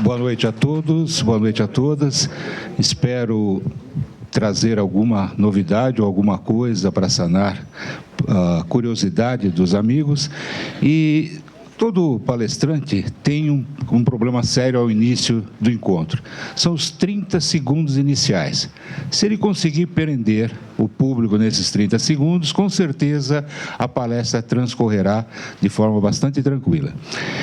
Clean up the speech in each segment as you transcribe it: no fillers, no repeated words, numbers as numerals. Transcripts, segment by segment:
Boa noite a todos, boa noite a todas. Espero trazer alguma novidade ou alguma coisa para sanar a curiosidade dos amigos. E todo palestrante tem um problema sério ao início do encontro. São os 30 segundos iniciais. Se ele conseguir prender o público nesses 30 segundos, com certeza a palestra transcorrerá de forma bastante tranquila.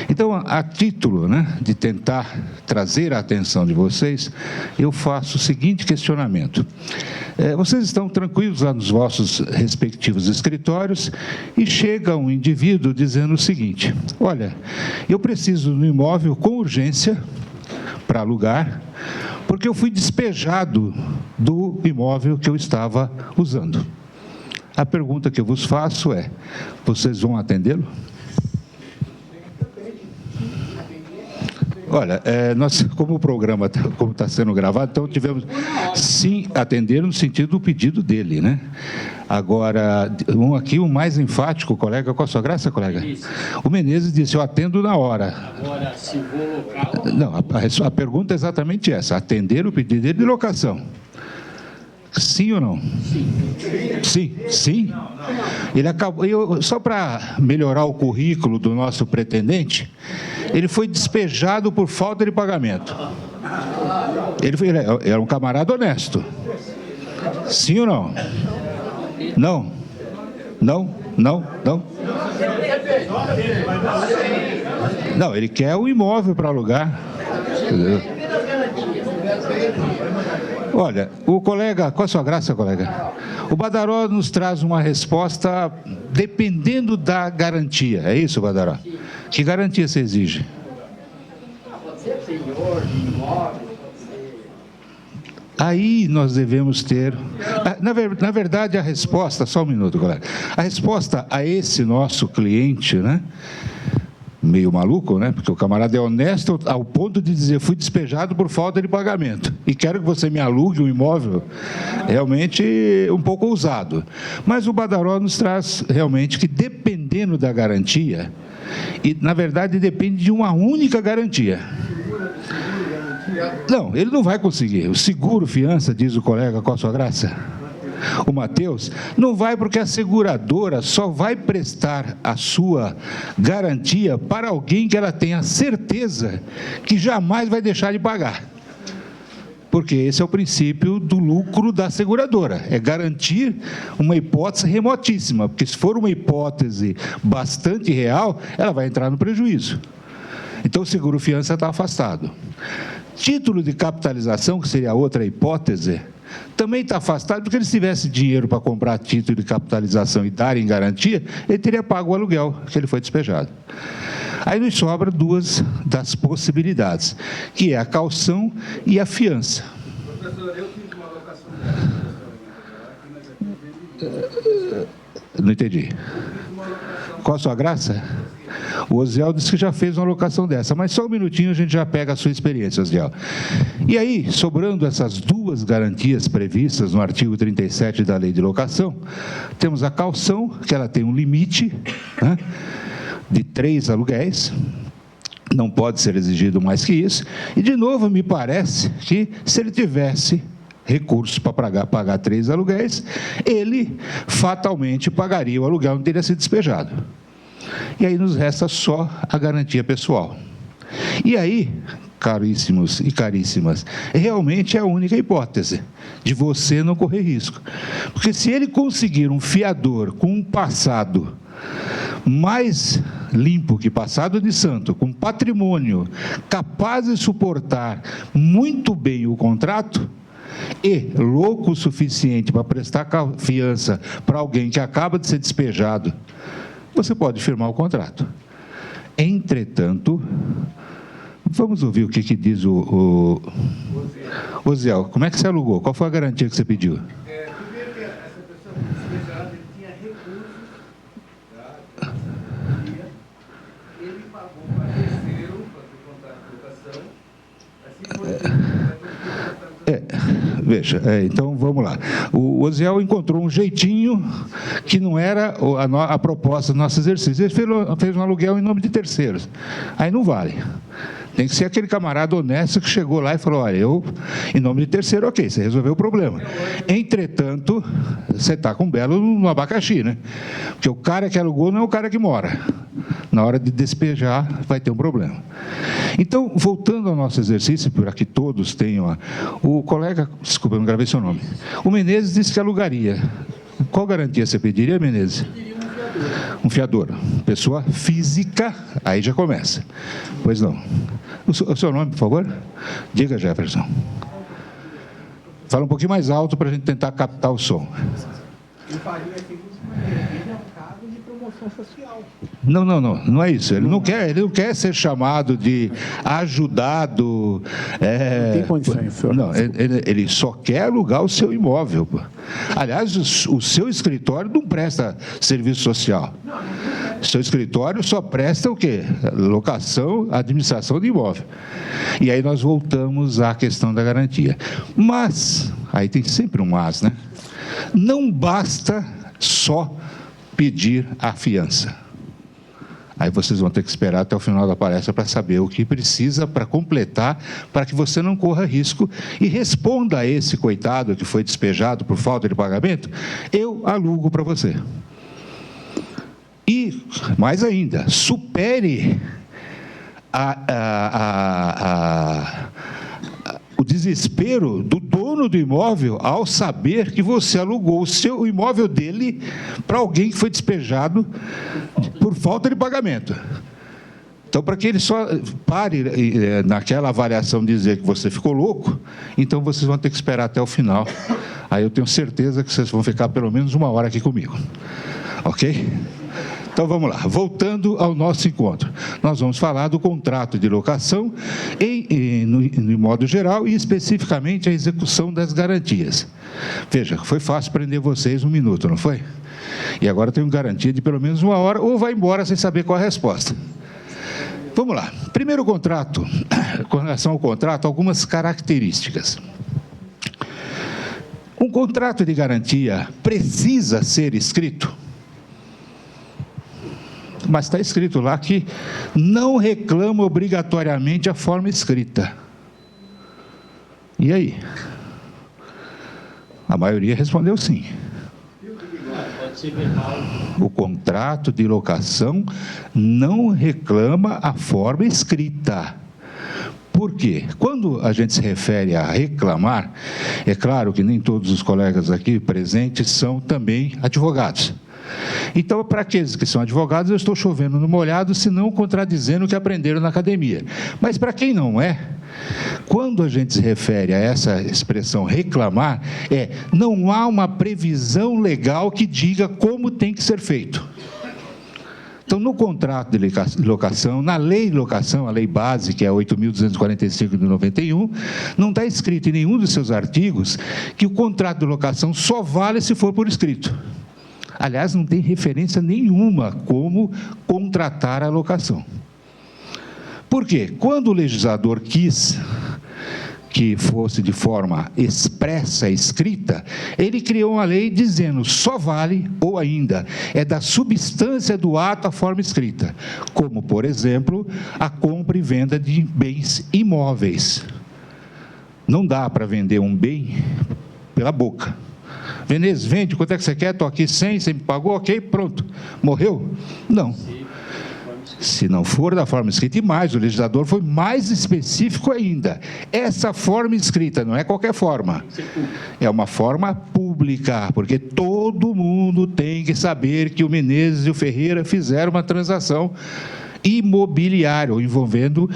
Então, a título, de tentar trazer a atenção de vocês, eu faço o seguinte questionamento. Vocês estão tranquilos lá nos vossos respectivos escritórios e chega um indivíduo dizendo o seguinte: olha, eu preciso de um imóvel com urgência para alugar, porque eu fui despejado do imóvel que eu estava usando. A pergunta que eu vos faço é: vocês vão atendê-lo? Olha, nós, como o programa está sendo gravado, então tivemos, sim, atender no sentido do pedido dele, Agora, o mais enfático, colega, qual a sua graça, colega? Isso. O Menezes disse: eu atendo na hora. Agora, se vou local... Não, a pergunta é exatamente essa: atender o pedido dele de locação. Sim ou não? Sim. Sim? Ele acabou, só para melhorar o currículo do nosso pretendente, ele foi despejado por falta de pagamento. Ele era um camarada honesto. Sim ou não? Não? Não? Não? Não? Não, ele quer um imóvel para alugar. Olha, o colega, qual a sua graça, colega? O Badaró nos traz uma resposta dependendo da garantia. É isso, Badaró? Que garantia você exige? Pode ser senhor, imóvel. Aí nós devemos ter... Na verdade, a resposta... Só um minuto, colega. A resposta a esse nosso cliente, meio maluco, porque o camarada é honesto ao ponto de dizer: fui despejado por falta de pagamento e quero que você me alugue um imóvel, realmente um pouco ousado. Mas o Badaró nos traz realmente que, dependendo da garantia, e na verdade depende de uma única garantia. Não, ele não vai conseguir. O seguro fiança, diz o colega, qual a sua graça? O Matheus, não vai, porque a seguradora só vai prestar a sua garantia para alguém que ela tenha certeza que jamais vai deixar de pagar. Porque esse é o princípio do lucro da seguradora, é garantir uma hipótese remotíssima, porque se for uma hipótese bastante real, ela vai entrar no prejuízo. Então o seguro fiança está afastado. Título de capitalização, que seria outra hipótese, também está afastado, porque ele, se tivesse dinheiro para comprar título de capitalização e dar em garantia, ele teria pago o aluguel, que ele foi despejado. Aí nos sobra duas das possibilidades, que é a caução e a fiança. Professor, eu fiz uma locação Não entendi. Qual a sua graça? O Osiel disse que já fez uma locação dessa, mas só um minutinho a gente já pega a sua experiência, Osiel. E aí, sobrando essas duas garantias previstas no artigo 37 da Lei de Locação, temos a caução, que ela tem um limite de 3 aluguéis, não pode ser exigido mais que isso, e de novo me parece que, se ele tivesse recursos para pagar 3 aluguéis, ele fatalmente pagaria o aluguel, não teria sido despejado. E aí nos resta só a garantia pessoal. E aí, caríssimos e caríssimas, realmente é a única hipótese de você não correr risco. Porque se ele conseguir um fiador com um passado mais limpo que passado de santo, com patrimônio capaz de suportar muito bem o contrato, e louco o suficiente para prestar fiança para alguém que acaba de ser despejado, você pode firmar o contrato. Entretanto, vamos ouvir o que diz o Osiel. Como é que você alugou? Qual foi a garantia que você pediu? Primeiro que essa pessoa foi despejada, ele tinha recursos ele pagou para terceiro, para o contrato de locação, assim foi Veja, então vamos lá. O Osiel encontrou um jeitinho que não era a proposta do nosso exercício. Ele fez um aluguel em nome de terceiros. Aí não vale. Tem que ser aquele camarada honesto que chegou lá e falou, olha, eu, em nome de terceiro, ok, você resolveu o problema. Entretanto, você está com um belo no abacaxi, né? Porque o cara que alugou não é o cara que mora. Na hora de despejar, vai ter um problema. Então, voltando ao nosso exercício, para que todos tenham... O colega, desculpa, eu não gravei seu nome. O Menezes disse que alugaria. Qual garantia você pediria, Menezes? Um fiador. Pessoa física, aí já começa. Pois não. O seu nome, por favor? Diga, Jefferson. Fala um pouquinho mais alto para a gente tentar captar o som. Eu faria a seguinte maneira, ele é um caso de promoção social. Não é isso. Ele não quer ser chamado de ajudado. Não tem condições, senhor. Não, ele só quer alugar o seu imóvel. Aliás, o seu escritório não presta serviço social. Seu escritório só presta o quê? Locação, administração de imóvel. E aí nós voltamos à questão da garantia. Mas, aí tem sempre um mas, né? Não basta só pedir a fiança. Aí vocês vão ter que esperar até o final da palestra para saber o que precisa para completar, para que você não corra risco e responda a esse coitado que foi despejado por falta de pagamento, eu alugo para você. E, mais ainda, supere o desespero do dono do imóvel ao saber que você alugou o imóvel dele para alguém que foi despejado por falta de pagamento. Então, para que ele só pare naquela avaliação de dizer que você ficou louco, então vocês vão ter que esperar até o final. Aí eu tenho certeza que vocês vão ficar pelo menos 1 hora aqui comigo. Ok? Então, vamos lá. Voltando ao nosso encontro. Nós vamos falar do contrato de locação no modo geral e especificamente a execução das garantias. Veja, foi fácil prender vocês 1 minuto, não foi? E agora tenho garantia de pelo menos 1 hora ou vai embora sem saber qual é a resposta. Vamos lá. Primeiro contrato, com relação ao contrato, algumas características. Um contrato de garantia precisa ser escrito? Mas está escrito lá que não reclama obrigatoriamente a forma escrita. E aí? A maioria respondeu sim. O contrato de locação não reclama a forma escrita. Por quê? Quando a gente se refere a reclamar, é claro que nem todos os colegas aqui presentes são também advogados. Então, para aqueles que são advogados, eu estou chovendo no molhado, se não contradizendo o que aprenderam na academia. Mas para quem não é, quando a gente se refere a essa expressão reclamar, não há uma previsão legal que diga como tem que ser feito. Então, no contrato de locação, na lei de locação, a lei base, que é 8.245 de 91, não está escrito em nenhum dos seus artigos que o contrato de locação só vale se for por escrito. Aliás, não tem referência nenhuma como contratar a locação. Por quê? Quando o legislador quis que fosse de forma expressa, escrita, ele criou uma lei dizendo só vale, ou ainda, é da substância do ato a forma escrita, como, por exemplo, a compra e venda de bens imóveis. Não dá para vender um bem pela boca. Menezes, vende, quanto é que você quer? Estou aqui 100, você me pagou, ok, pronto. Morreu? Não. Se não for da forma escrita, e mais, o legislador foi mais específico ainda. Essa forma escrita não é qualquer forma. É uma forma pública, porque todo mundo tem que saber que o Menezes e o Ferreira fizeram uma transação imobiliária, envolvendo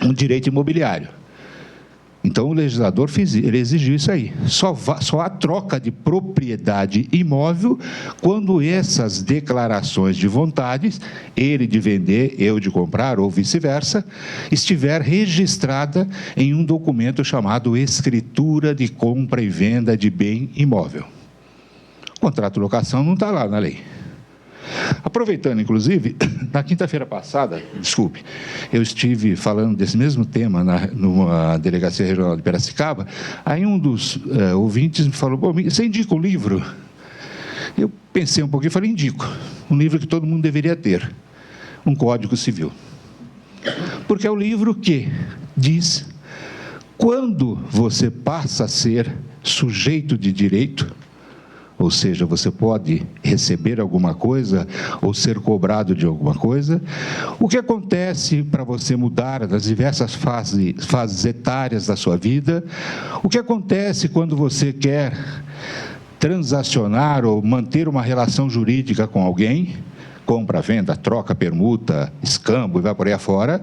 um direito imobiliário. Então, o legislador ele exigiu isso aí. Só há troca de propriedade imóvel quando essas declarações de vontades, ele de vender, eu de comprar, ou vice-versa, estiver registrada em um documento chamado Escritura de Compra e Venda de Bem Imóvel. O contrato de locação não está lá na lei. Aproveitando, inclusive, na quinta-feira passada, desculpe, eu estive falando desse mesmo tema numa delegacia regional de Piracicaba, aí um dos ouvintes me falou, pô, você indica um livro? Eu pensei um pouquinho e falei, indico, um livro que todo mundo deveria ter, um Código Civil. Porque é o livro que diz quando você passa a ser sujeito de direito, ou seja, você pode receber alguma coisa ou ser cobrado de alguma coisa, o que acontece para você mudar nas diversas fases etárias da sua vida, o que acontece quando você quer transacionar ou manter uma relação jurídica com alguém, compra, venda, troca, permuta, escambo e vai por aí afora.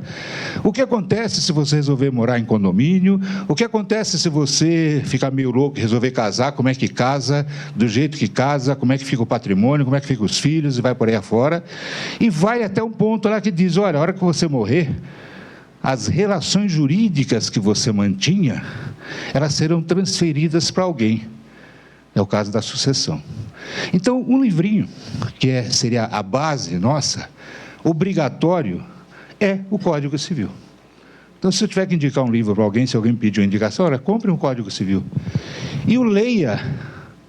O que acontece se você resolver morar em condomínio? O que acontece se você ficar meio louco e resolver casar? Como é que casa? Do jeito que casa? Como é que fica o patrimônio? Como é que ficam os filhos? E vai por aí afora. E vai até um ponto lá que diz, olha, a hora que você morrer, as relações jurídicas que você mantinha, elas serão transferidas para alguém. É o caso da sucessão. Então, um livrinho, que seria a base nossa, obrigatório, é o Código Civil. Então, se eu tiver que indicar um livro para alguém, se alguém me pedir uma indicação, olha, compre um Código Civil. E o leia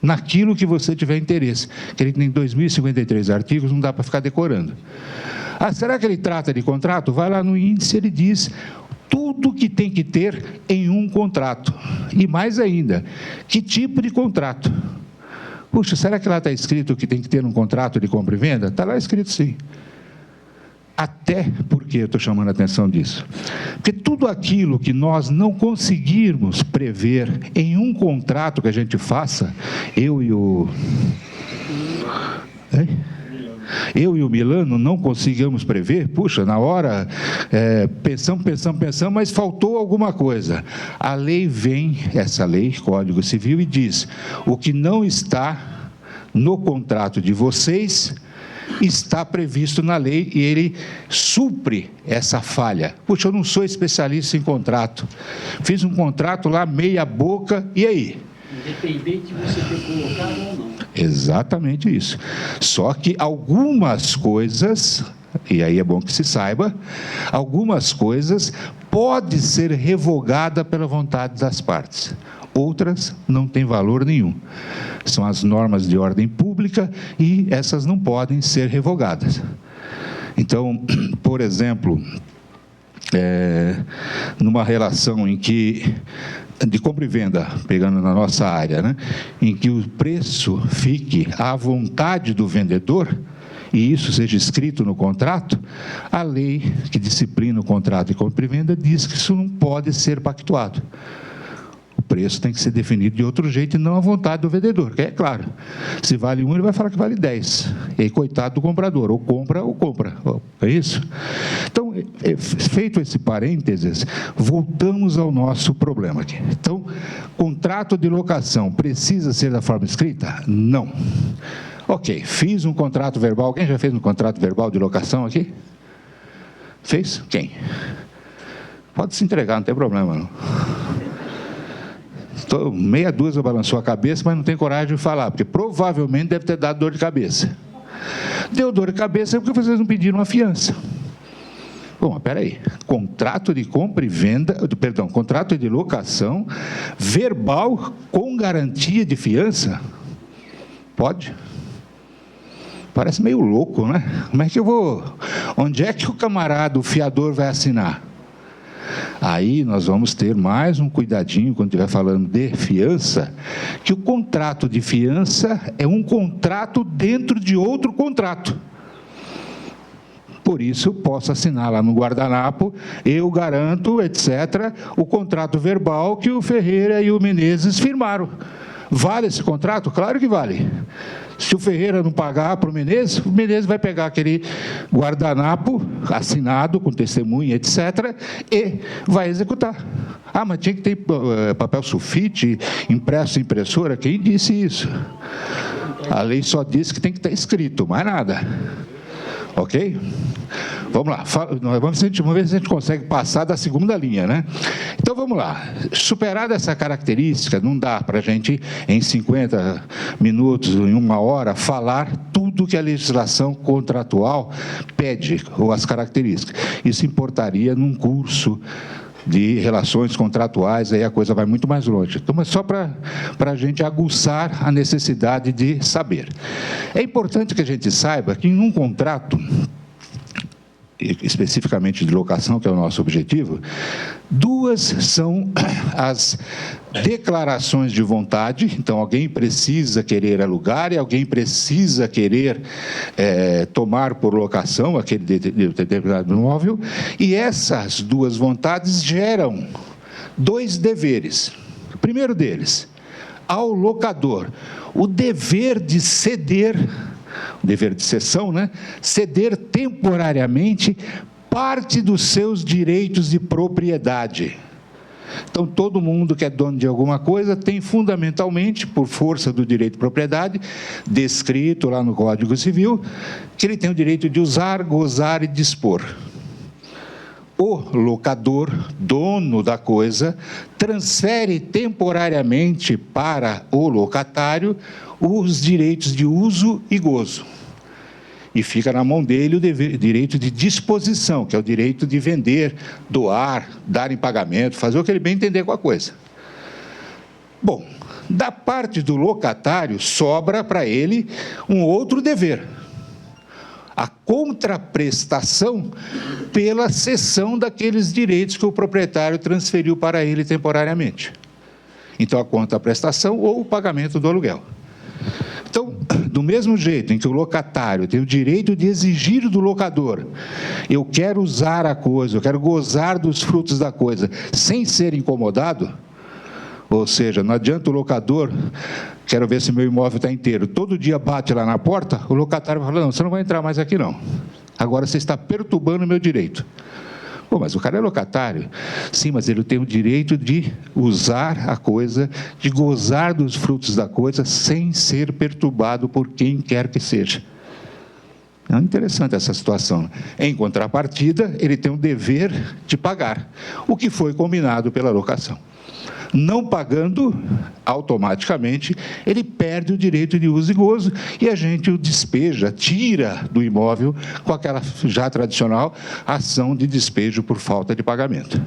naquilo que você tiver interesse. Que ele tem 2.053 artigos, não dá para ficar decorando. Ah, será que ele trata de contrato? Vai lá no índice, ele diz tudo que tem que ter em um contrato. E mais ainda, que tipo de contrato? Puxa, será que lá está escrito que tem que ter um contrato de compra e venda? Está lá escrito sim. Até porque eu estou chamando a atenção disso. Porque tudo aquilo que nós não conseguirmos prever em um contrato que a gente faça, eu e o Milano não conseguimos prever, puxa, na hora, pensamos, mas faltou alguma coisa. A lei vem, essa lei, Código Civil, e diz, o que não está no contrato de vocês, está previsto na lei, e ele supre essa falha. Puxa, eu não sou especialista em contrato, fiz um contrato lá meia boca, e aí? Independente de você ter colocado ou não. Exatamente isso. Só que algumas coisas, e aí é bom que se saiba, algumas coisas podem ser revogadas pela vontade das partes. Outras não têm valor nenhum. São as normas de ordem pública e essas não podem ser revogadas. Então, por exemplo, numa relação em que de compra e venda, pegando na nossa área, né, em que o preço fique à vontade do vendedor, e isso seja escrito no contrato, a lei que disciplina o contrato de compra e venda diz que isso não pode ser pactuado. O preço tem que ser definido de outro jeito e não à vontade do vendedor, que é claro, se vale 1, ele vai falar que vale 10, e aí coitado do comprador, ou compra, é isso? Então, feito esse parênteses, voltamos ao nosso problema aqui. Então, contrato de locação precisa ser da forma escrita? Não. Ok, fiz um contrato verbal, alguém já fez um contrato verbal de locação aqui? Fez? Quem? Pode se entregar, não tem problema não. Meia dúzia balançou a cabeça, mas não tem coragem de falar, porque provavelmente deve ter dado dor de cabeça. Deu dor de cabeça porque vocês não pediram a fiança. Bom, mas espera aí, contrato de compra e venda, perdão, contrato de locação verbal com garantia de fiança? Pode? Parece meio louco, né? Como é que eu vou... Onde é que o camarada, o fiador, vai assinar? Aí nós vamos ter mais um cuidadinho quando estiver falando de fiança, que o contrato de fiança é um contrato dentro de outro contrato. Por isso, eu posso assinar lá no guardanapo, eu garanto, etc., o contrato verbal que o Ferreira e o Menezes firmaram. Vale esse contrato? Claro que vale. Se o Ferreira não pagar para o Menezes vai pegar aquele guardanapo assinado com testemunha, etc., e vai executar. Ah, mas tinha que ter papel sulfite, impresso em impressora? Quem disse isso? A lei só diz que tem que estar escrito, mais nada. Ok? Vamos lá, vamos ver se a gente consegue passar da segunda linha, né? Então, vamos lá. Superada essa característica, não dá para a gente, em 50 minutos, em 1 hora, falar tudo tudo que a legislação contratual pede, ou as características. Isso importaria num curso de relações contratuais, aí a coisa vai muito mais longe. Então, mas só para a gente aguçar a necessidade de saber. É importante que a gente saiba que em um contrato, especificamente de locação, que é o nosso objetivo, duas são as declarações de vontade. Então, alguém precisa querer alugar e alguém precisa querer tomar por locação aquele determinado imóvel, e essas duas vontades geram dois deveres. O primeiro deles, ao locador, o dever de ceder, dever de cessão, né? Ceder temporariamente parte dos seus direitos de propriedade. Então, todo mundo que é dono de alguma coisa tem fundamentalmente, por força do direito de propriedade, descrito lá no Código Civil, que ele tem o direito de usar, gozar e dispor. O locador, dono da coisa, transfere temporariamente para o locatário os direitos de uso e gozo. E fica na mão dele o direito de disposição, que é o direito de vender, doar, dar em pagamento, fazer o que ele bem entender com a coisa. Bom, da parte do locatário, sobra para ele um outro dever: a contraprestação pela cessão daqueles direitos que o proprietário transferiu para ele temporariamente. Então, a contraprestação ou o pagamento do aluguel. Então, do mesmo jeito em que o locatário tem o direito de exigir do locador: eu quero usar a coisa, eu quero gozar dos frutos da coisa, sem ser incomodado, ou seja, não adianta o locador, quero ver se meu imóvel está inteiro, todo dia bate lá na porta, o locatário vai falar: não, você não vai entrar mais aqui não, agora você está perturbando o meu direito. Pô, mas o cara é locatário. Sim, mas ele tem o direito de usar a coisa, de gozar dos frutos da coisa, sem ser perturbado por quem quer que seja. É interessante essa situação. Em contrapartida, ele tem o dever de pagar o que foi combinado pela locação. Não pagando, automaticamente, ele perde o direito de uso e gozo e a gente o despeja, tira do imóvel com aquela já tradicional ação de despejo por falta de pagamento.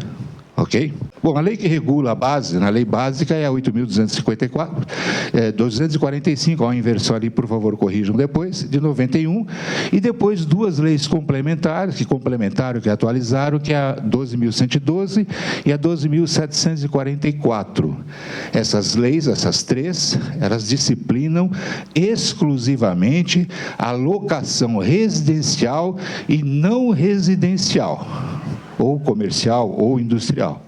Ok? Bom, a lei que regula a base, na lei básica, é a 8.254, 245, ó, a inversão ali, por favor, corrijam depois, de 91, e depois duas leis complementares, que complementaram, que atualizaram, que é a 12.112 e a 12.744. Essas leis, essas três, elas disciplinam exclusivamente a locação residencial e não residencial, ou comercial, ou industrial.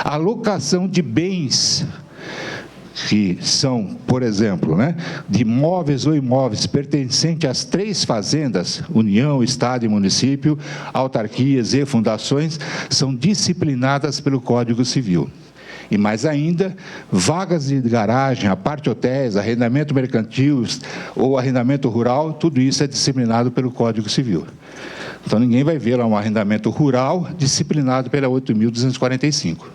A locação de bens, que são, por exemplo, de imóveis ou imóveis pertencentes às três fazendas, União, Estado e Município, autarquias e fundações, são disciplinadas pelo Código Civil. E mais ainda, vagas de garagem, a parte hotéis, arrendamento mercantil ou arrendamento rural, tudo isso é disciplinado pelo Código Civil. Então, ninguém vai ver lá um arrendamento rural disciplinado pela 8.245.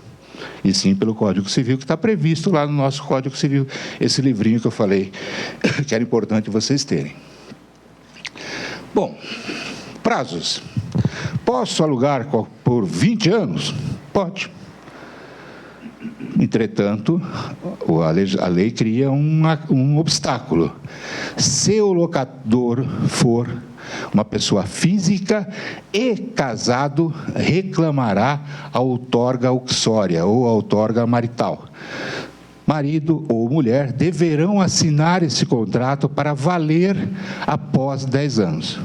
E sim pelo Código Civil, que está previsto lá no nosso Código Civil, esse livrinho que eu falei, que era importante vocês terem. Bom, prazos. Posso alugar por 20 anos? Pode. Entretanto, a lei cria um obstáculo. Se o locador for uma pessoa física e casado, reclamará a outorga uxória ou a outorga marital. Marido ou mulher deverão assinar esse contrato para valer após 10 anos.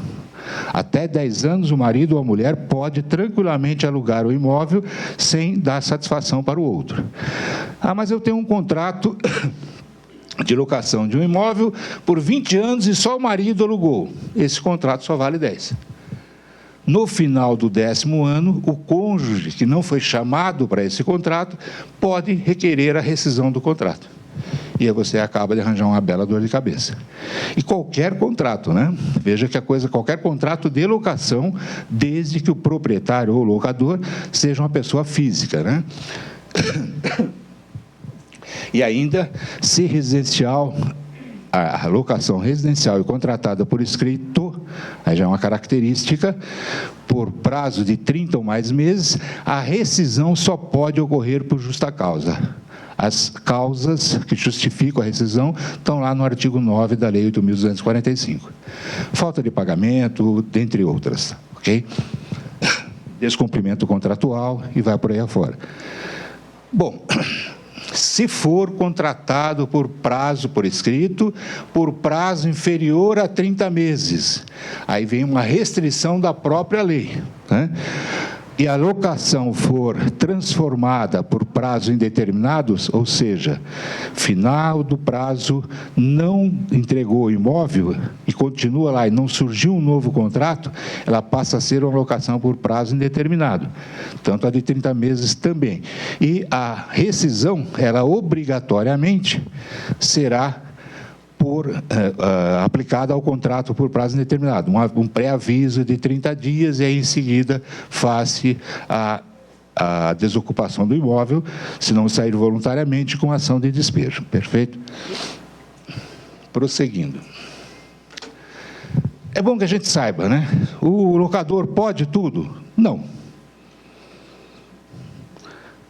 Até 10 anos, o marido ou a mulher pode tranquilamente alugar o imóvel sem dar satisfação para o outro. Ah, mas eu tenho um contrato de locação de um imóvel por 20 anos e só o marido alugou. Esse contrato só vale 10. No final do 10º ano, o cônjuge que não foi chamado para esse contrato pode requerer a rescisão do contrato. E aí você acaba de arranjar uma bela dor de cabeça. E qualquer contrato, Veja que qualquer contrato de locação, desde que o proprietário ou locador seja uma pessoa física, E ainda, se residencial, a locação residencial e contratada por escrito, aí já é uma característica, por prazo de 30 ou mais meses, a rescisão só pode ocorrer por justa causa. As causas que justificam a rescisão estão lá no artigo 9 da Lei 8.245. Falta de pagamento, dentre outras, ok? Descumprimento contratual e vai por aí afora. Bom, se for contratado por prazo por escrito, por prazo inferior a 30 meses, aí vem uma restrição da própria lei, né? E a locação for transformada por prazo indeterminados, ou seja, final do prazo, não entregou o imóvel e continua lá e não surgiu um novo contrato, ela passa a ser uma locação por prazo indeterminado, tanto a de 30 meses também. E a rescisão, ela obrigatoriamente será aplicada ao contrato por prazo indeterminado, um pré-aviso de 30 dias e aí em seguida faz-se a desocupação do imóvel, se não sair voluntariamente, com ação de despejo. Perfeito? Prosseguindo. É bom que a gente saiba, né? O locador pode tudo? Não.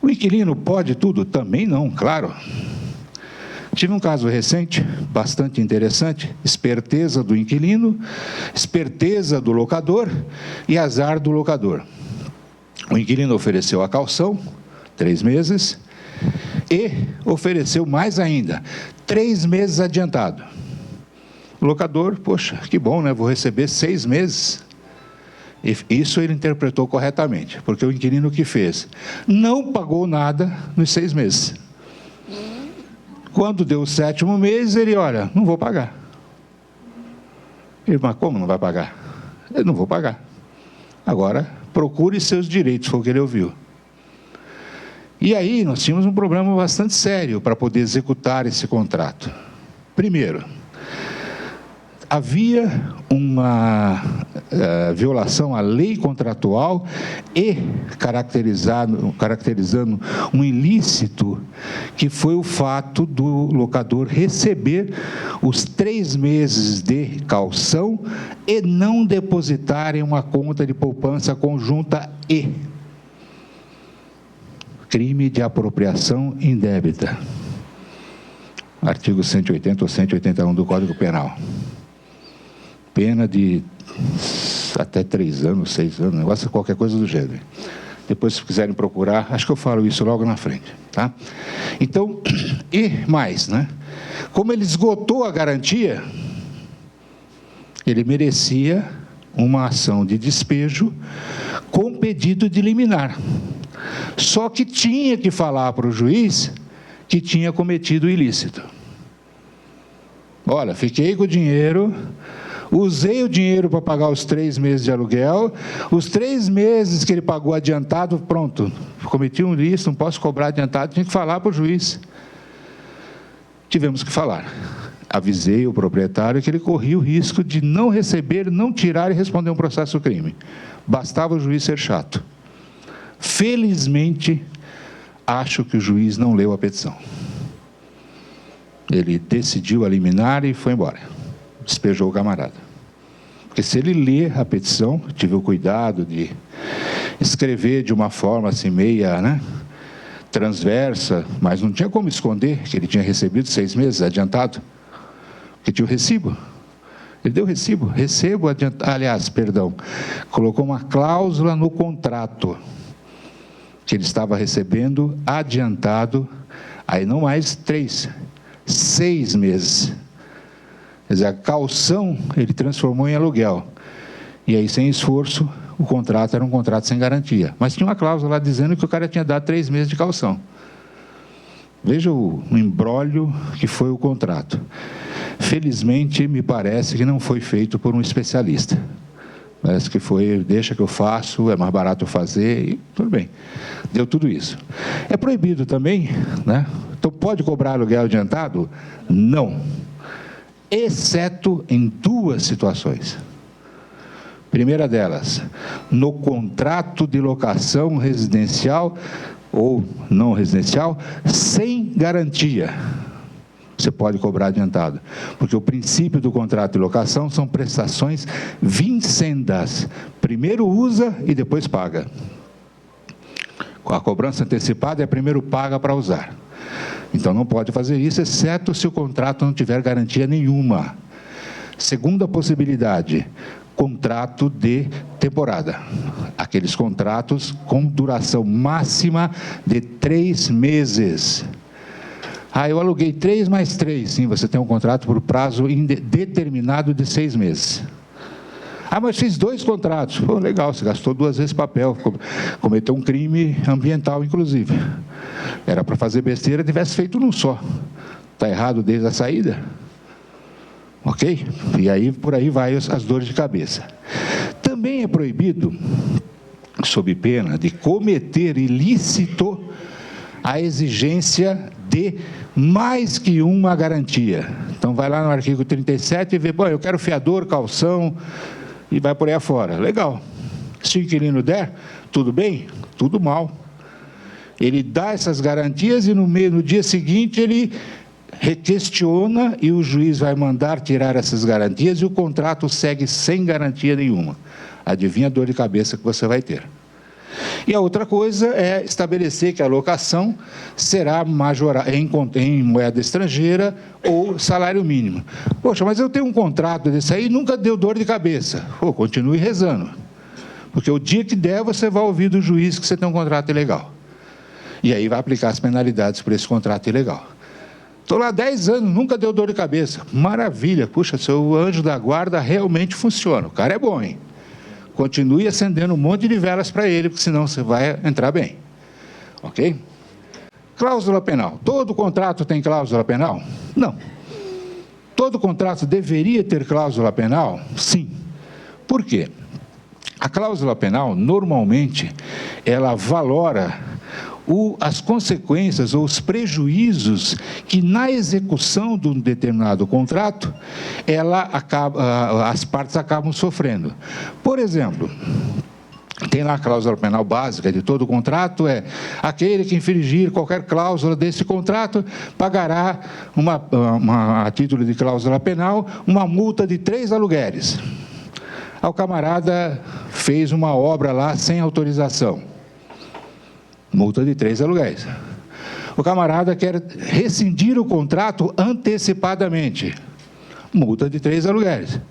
O inquilino pode tudo? Também não, claro. Tive um caso recente, bastante interessante, esperteza do inquilino, esperteza do locador e azar do locador. O inquilino ofereceu a caução, 3 meses, e ofereceu mais ainda, 3 meses adiantado. O locador, poxa, que bom, né? Vou receber 6 meses. E isso ele interpretou corretamente, porque o inquilino que fez? Não pagou nada nos 6 meses. Quando deu o 7º mês, ele, olha, não vou pagar. Ele, mas como não vai pagar? Eu não vou pagar. Agora, procure seus direitos, foi o que ele ouviu. E aí, nós tínhamos um problema bastante sério para poder executar esse contrato. Primeiro, havia uma violação à lei contratual e caracterizando um ilícito, que foi o fato do locador receber os 3 meses de caução e não depositar em uma conta de poupança conjunta e crime de apropriação indébita. Artigo 180 ou 181 do Código Penal. Pena de até 3 anos, 6 anos, negócio, qualquer coisa do gênero. Depois, se quiserem procurar, acho que eu falo isso logo na frente, tá? Então, e mais, né? Como ele esgotou a garantia, ele merecia uma ação de despejo com pedido de liminar. Só que tinha que falar para o juiz que tinha cometido o ilícito. Olha, fiquei com o dinheiro, usei o dinheiro para pagar os 3 meses de aluguel, os 3 meses que ele pagou adiantado, pronto, cometi um ilícito, não posso cobrar adiantado, tinha que falar para o juiz. Tivemos que falar. Avisei o proprietário que ele corria o risco de não receber, não tirar e responder um processo crime. Bastava o juiz ser chato. Felizmente, acho que o juiz não leu a petição. Ele decidiu a liminar e foi embora. Despejou o camarada. Porque se ele ler a petição, tive o cuidado de escrever de uma forma assim meia, né, transversa, mas não tinha como esconder que ele tinha recebido 6 meses adiantado, porque tinha o recibo. Ele deu recibo, recebo adiantado, aliás, perdão, colocou uma cláusula no contrato que ele estava recebendo adiantado, aí não mais 3, 6 meses. Quer dizer, a caução ele transformou em aluguel. E aí, sem esforço, o contrato era um contrato sem garantia. Mas tinha uma cláusula lá dizendo que o cara tinha dado 3 meses de caução. Veja o imbróglio que foi o contrato. Felizmente, me parece que não foi feito por um especialista. Parece que foi, deixa que eu faço, é mais barato fazer, e tudo bem. Deu tudo isso. É proibido também, né? Então, pode cobrar aluguel adiantado? Não. Exceto em 2 situações. Primeira delas, no contrato de locação residencial ou não residencial, sem garantia. você pode cobrar adiantado. Porque o princípio do contrato de locação são prestações vincendas. Primeiro usa e depois paga. A cobrança antecipada é primeiro paga para usar. Então não pode fazer isso, exceto se o contrato não tiver garantia nenhuma. Segunda possibilidade, contrato de temporada. Aqueles contratos com duração máxima de 3 meses. Eu aluguei 3 mais 3. Sim, você tem um contrato por prazo determinado de 6 meses. Mas fiz 2 contratos. Pô, legal, você gastou 2 vezes papel. Cometeu um crime ambiental, inclusive. Era para fazer besteira, tivesse feito num só. Está errado desde a saída? Ok? E aí, por aí vai as dores de cabeça. Também é proibido, sob pena de cometer ilícito, a exigência de mais que uma garantia. Então, vai lá no artigo 37 e vê, eu quero fiador, calção, e vai por aí afora. Legal. Se o inquilino der, tudo bem? Tudo mal. Ele dá essas garantias e no dia seguinte ele requestiona e o juiz vai mandar tirar essas garantias e o contrato segue sem garantia nenhuma. Adivinha a dor de cabeça que você vai ter. E a outra coisa é estabelecer que a locação será em moeda estrangeira ou salário mínimo. Poxa, mas eu tenho um contrato desse aí e nunca deu dor de cabeça. Continue rezando. Porque o dia que der, você vai ouvir do juiz que você tem um contrato ilegal. E aí vai aplicar as penalidades por esse contrato ilegal. Estou lá há 10 anos, nunca deu dor de cabeça. Maravilha, puxa, seu anjo da guarda realmente funciona. O cara é bom, hein? Continue acendendo um monte de velas para ele, porque senão você vai entrar bem. Ok? Cláusula penal. Todo contrato tem cláusula penal? Não. Todo contrato deveria ter cláusula penal? Sim. Por quê? A cláusula penal, normalmente, ela valora as consequências ou os prejuízos que na execução de um determinado contrato, as partes acabam sofrendo. Por exemplo, tem lá a cláusula penal básica de todo contrato, aquele que infringir qualquer cláusula desse contrato pagará, a título de cláusula penal, uma multa de 3 aluguéis. O camarada fez uma obra lá sem autorização. Multa de 3 aluguéis. O camarada quer rescindir o contrato antecipadamente. Multa de 3 aluguéis.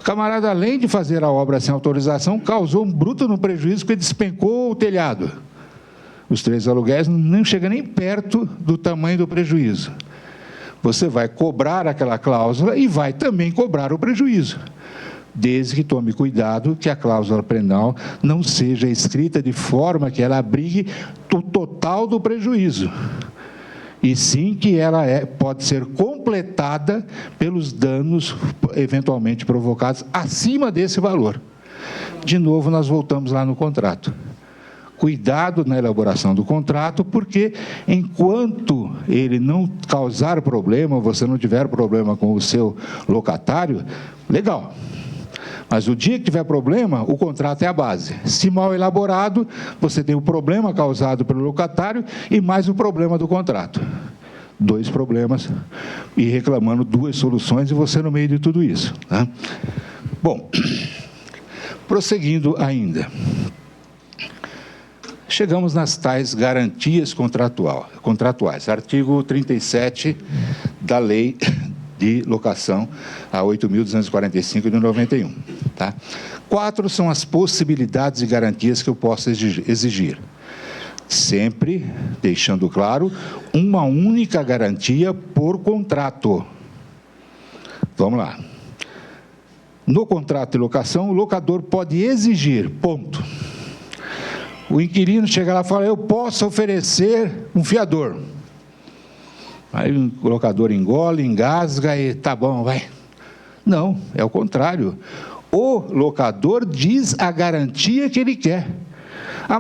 O camarada, além de fazer a obra sem autorização, causou um bruto no prejuízo porque despencou o telhado. Os 3 aluguéis não chegam nem perto do tamanho do prejuízo. Você vai cobrar aquela cláusula e vai também cobrar o prejuízo. Desde que tome cuidado que a cláusula penal não seja escrita de forma que ela abrigue o total do prejuízo. E sim que ela pode ser completada pelos danos eventualmente provocados acima desse valor. De novo, nós voltamos lá no contrato. Cuidado na elaboração do contrato, porque enquanto ele não causar problema, você não tiver problema com o seu locatário, legal. Mas o dia que tiver problema, o contrato é a base. Se mal elaborado, você tem o problema causado pelo locatário e mais o problema do contrato. 2 problemas e reclamando 2 soluções e você no meio de tudo isso. Tá? Bom, prosseguindo ainda. Chegamos nas tais garantias contratuais. Artigo 37 da Lei de Locação, a 8.245 de 91. Tá? 4 são as possibilidades e garantias que eu posso exigir. Sempre deixando claro, uma única garantia por contrato. Vamos lá. No contrato de locação, o locador pode exigir, ponto. O inquilino chega lá e fala, eu posso oferecer um fiador. Aí o locador engole, engasga e tá bom, vai. Não, é o contrário. O locador diz a garantia que ele quer.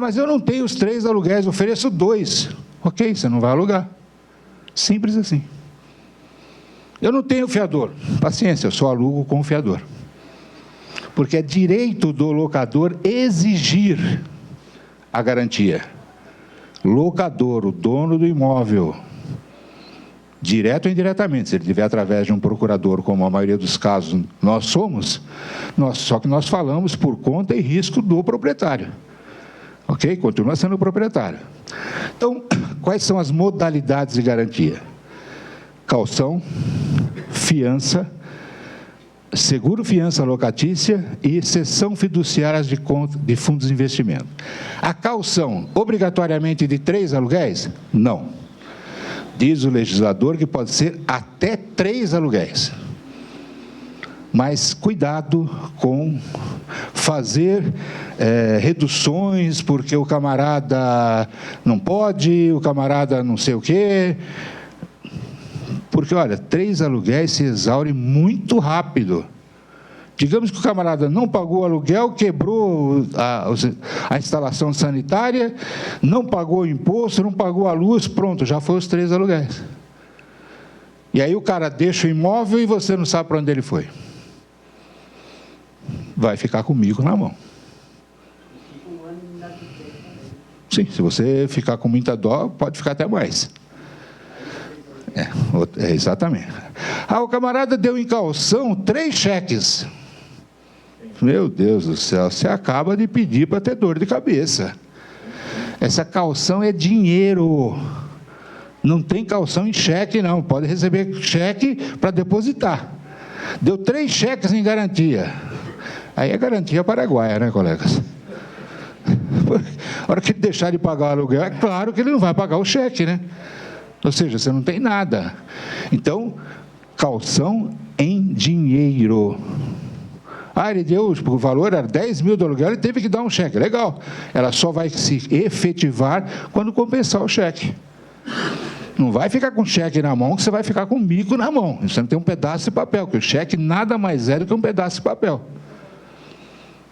Mas eu não tenho os 3 aluguéis, ofereço 2. Ok, você não vai alugar. Simples assim. Eu não tenho fiador. Paciência, eu só alugo com o fiador. Porque é direito do locador exigir a garantia. Locador, o dono do imóvel, direto ou indiretamente. Se ele tiver através de um procurador, como a maioria dos casos nós somos, só que nós falamos por conta e risco do proprietário. Ok? Continua sendo o proprietário. Então, quais são as modalidades de garantia? Caução, fiança, seguro fiança locatícia e cessão fiduciária de fundos de investimento. A caução, obrigatoriamente de 3 aluguéis? Não. Diz o legislador que pode ser até 3 aluguéis. Mas cuidado com fazer reduções, porque o camarada não pode, o camarada não sei o quê. Porque, olha, 3 aluguéis se exaure muito rápido. Digamos que o camarada não pagou o aluguel, quebrou a instalação sanitária, não pagou o imposto, não pagou a luz, pronto, já foi os 3 aluguéis. E aí o cara deixa o imóvel e você não sabe para onde ele foi. Vai ficar com o mico na mão. Sim, se você ficar com muita dó, pode ficar até mais. Exatamente. O camarada deu em caução 3 cheques. Meu Deus do céu, você acaba de pedir para ter dor de cabeça. Essa caução é dinheiro. Não tem caução em cheque, não. Pode receber cheque para depositar. Deu 3 cheques em garantia. Aí é garantia paraguaia, né, colegas? A hora que ele deixar de pagar o aluguel, é claro que ele não vai pagar o cheque, né? Ou seja, você não tem nada. Então, caução em dinheiro. Ele deu, o valor era 10 mil do aluguel, ele teve que dar um cheque. Legal. Ela só vai se efetivar quando compensar o cheque. Não vai ficar com cheque na mão, que você vai ficar com mico na mão. Você não tem um pedaço de papel, porque o cheque nada mais é do que um pedaço de papel.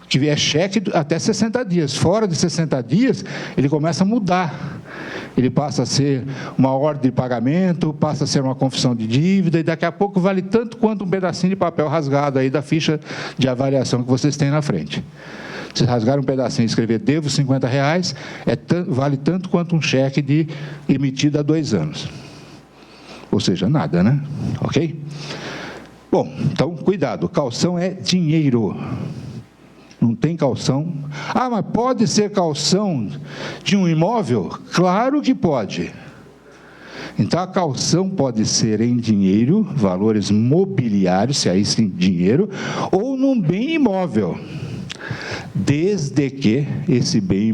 Que é cheque até 60 dias. Fora de 60 dias, ele começa a mudar. Ele passa a ser uma ordem de pagamento, passa a ser uma confissão de dívida, e daqui a pouco vale tanto quanto um pedacinho de papel rasgado aí da ficha de avaliação que vocês têm na frente. Se rasgar um pedacinho e escrever devo R$50, vale tanto quanto um cheque emitido há 2 anos. Ou seja, nada, né? Ok? Bom, então, cuidado, caução é dinheiro. Não tem caução. Mas pode ser caução de um imóvel? Claro que pode. Então, a caução pode ser em dinheiro, valores mobiliários, se aí sim dinheiro, ou num bem imóvel. Desde que nesse bem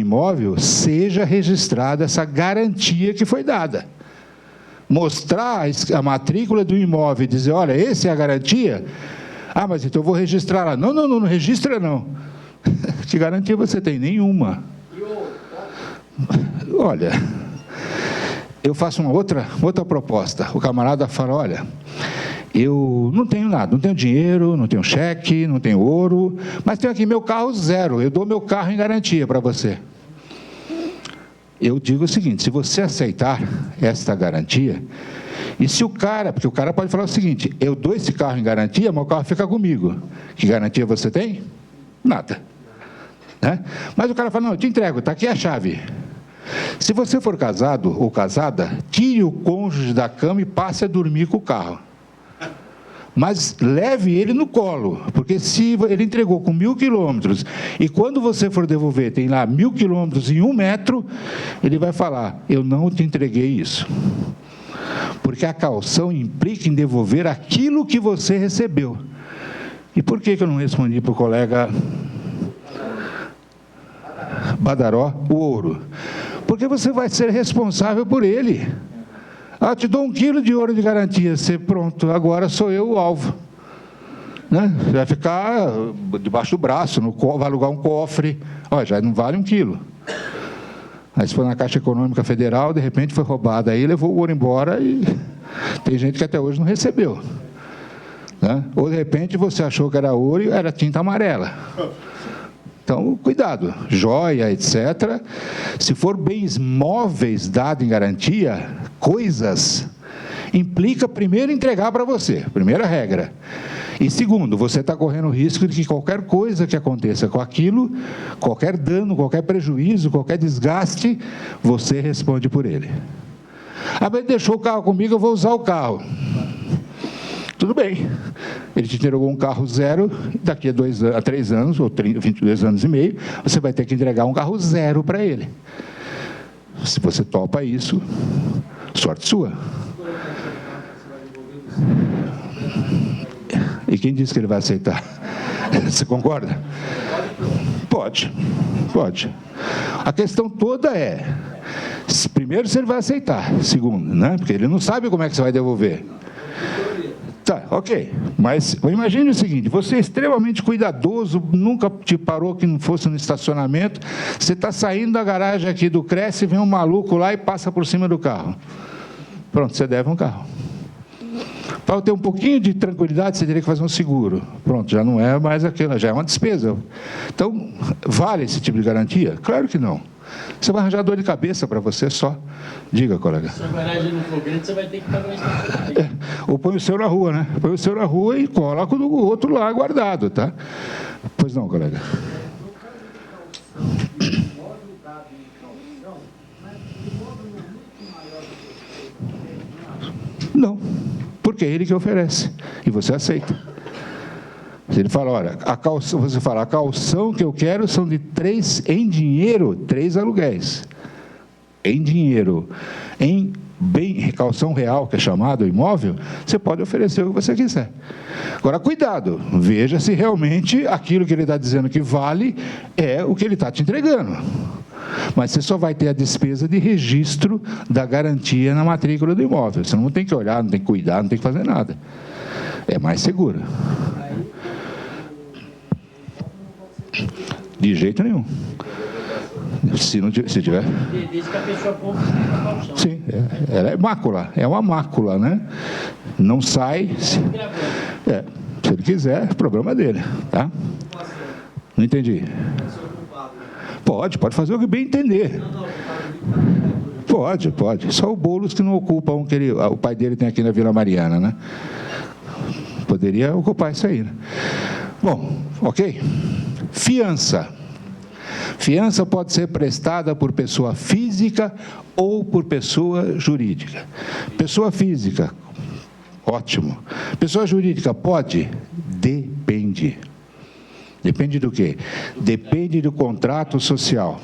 imóvel, seja registrada essa garantia que foi dada. Mostrar a matrícula do imóvel e dizer, olha, essa é a garantia? Mas então eu vou registrar lá. Não registra não. Que garantia você tem? Nenhuma. Olha, eu faço uma outra proposta. O camarada fala, olha, eu não tenho nada, não tenho dinheiro, não tenho cheque, não tenho ouro, mas tenho aqui meu carro 0, eu dou meu carro em garantia para você. Eu digo o seguinte, se você aceitar esta garantia, e se o cara, porque o cara pode falar o seguinte, eu dou esse carro em garantia, mas o carro fica comigo. Que garantia você tem? Nada. Né? Mas o cara fala, não, eu te entrego, está aqui a chave. Se você for casado ou casada, tire o cônjuge da cama e passe a dormir com o carro. Mas leve ele no colo, porque se ele entregou com 1.000 quilômetros, e quando você for devolver, tem lá 1.000 quilômetros em 1 metro, ele vai falar, eu não te entreguei isso. Porque a caução implica em devolver aquilo que você recebeu. E por que eu não respondi para o colega Badaró o ouro? Porque você vai ser responsável por ele. Te dou 1 quilo de ouro de garantia. Você, pronto, agora sou eu o alvo. Né? Você vai ficar debaixo do braço, vai alugar um cofre. Já não vale 1 quilo. Aí se for na Caixa Econômica Federal, de repente foi roubado, aí levou o ouro embora e tem gente que até hoje não recebeu. Né? Ou de repente você achou que era ouro e era tinta amarela. Então, cuidado, joia, etc. Se for bens móveis dados em garantia, coisas, implica primeiro entregar para você, primeira regra. E segundo, você está correndo o risco de que qualquer coisa que aconteça com aquilo, qualquer dano, qualquer prejuízo, qualquer desgaste, você responde por ele. Ah, mas ele deixou o carro comigo, eu vou usar o carro. Tudo bem. Ele te entregou um carro zero, daqui a 3 anos, ou 22 anos e meio, você vai ter que entregar um carro zero para ele. Se você topa isso, sorte sua. E quem disse que ele vai aceitar? Você concorda? Pode. A questão toda é, primeiro, se ele vai aceitar. Segundo, né? Porque ele não sabe como é que você vai devolver. Tá, ok. Mas imagine o seguinte, você é extremamente cuidadoso, nunca te parou que não fosse no estacionamento, você está saindo da garagem aqui do Cresce, vem um maluco lá e passa por cima do carro. Pronto, você deve um carro. Para eu ter um pouquinho de tranquilidade, você teria que fazer um seguro. Pronto, já não é mais aquela, já é uma despesa. Então, vale esse tipo de garantia? Claro que não. Você vai arranjar dor de cabeça para você só. Diga, colega. Se a garagem não for grande, você vai ter que pagar o estacionamento. Ou põe o seu na rua, né? Põe o seu na rua e coloca o outro lá guardado, tá? Pois não, colega. Não, porque é ele que oferece e você aceita. Se ele fala, olha, você fala, a caução que eu quero são de 3 em dinheiro, 3 aluguéis. Em dinheiro, em bem, caução real, que é chamado imóvel, você pode oferecer o que você quiser. Agora, cuidado, veja se realmente aquilo que ele está dizendo que vale é o que ele está te entregando. Mas você só vai ter a despesa de registro da garantia na matrícula do imóvel. Você não tem que olhar, não tem que cuidar, não tem que fazer nada. É mais seguro. De jeito nenhum. Se tiver. Desde que a pessoa compra a caução. Sim, ela é mácula, é uma mácula, né? Não sai. Se ele quiser, é problema dele, tá? Não entendi. Pode fazer o que bem entender. Pode. Só o Boulos que não ocupa o pai dele tem aqui na Vila Mariana, né? Poderia ocupar isso aí, né? Bom, ok? Fiança. Fiança pode ser prestada por pessoa física ou por pessoa jurídica. Pessoa física, ótimo. Pessoa jurídica pode? Depende. Depende do quê? Depende do contrato social.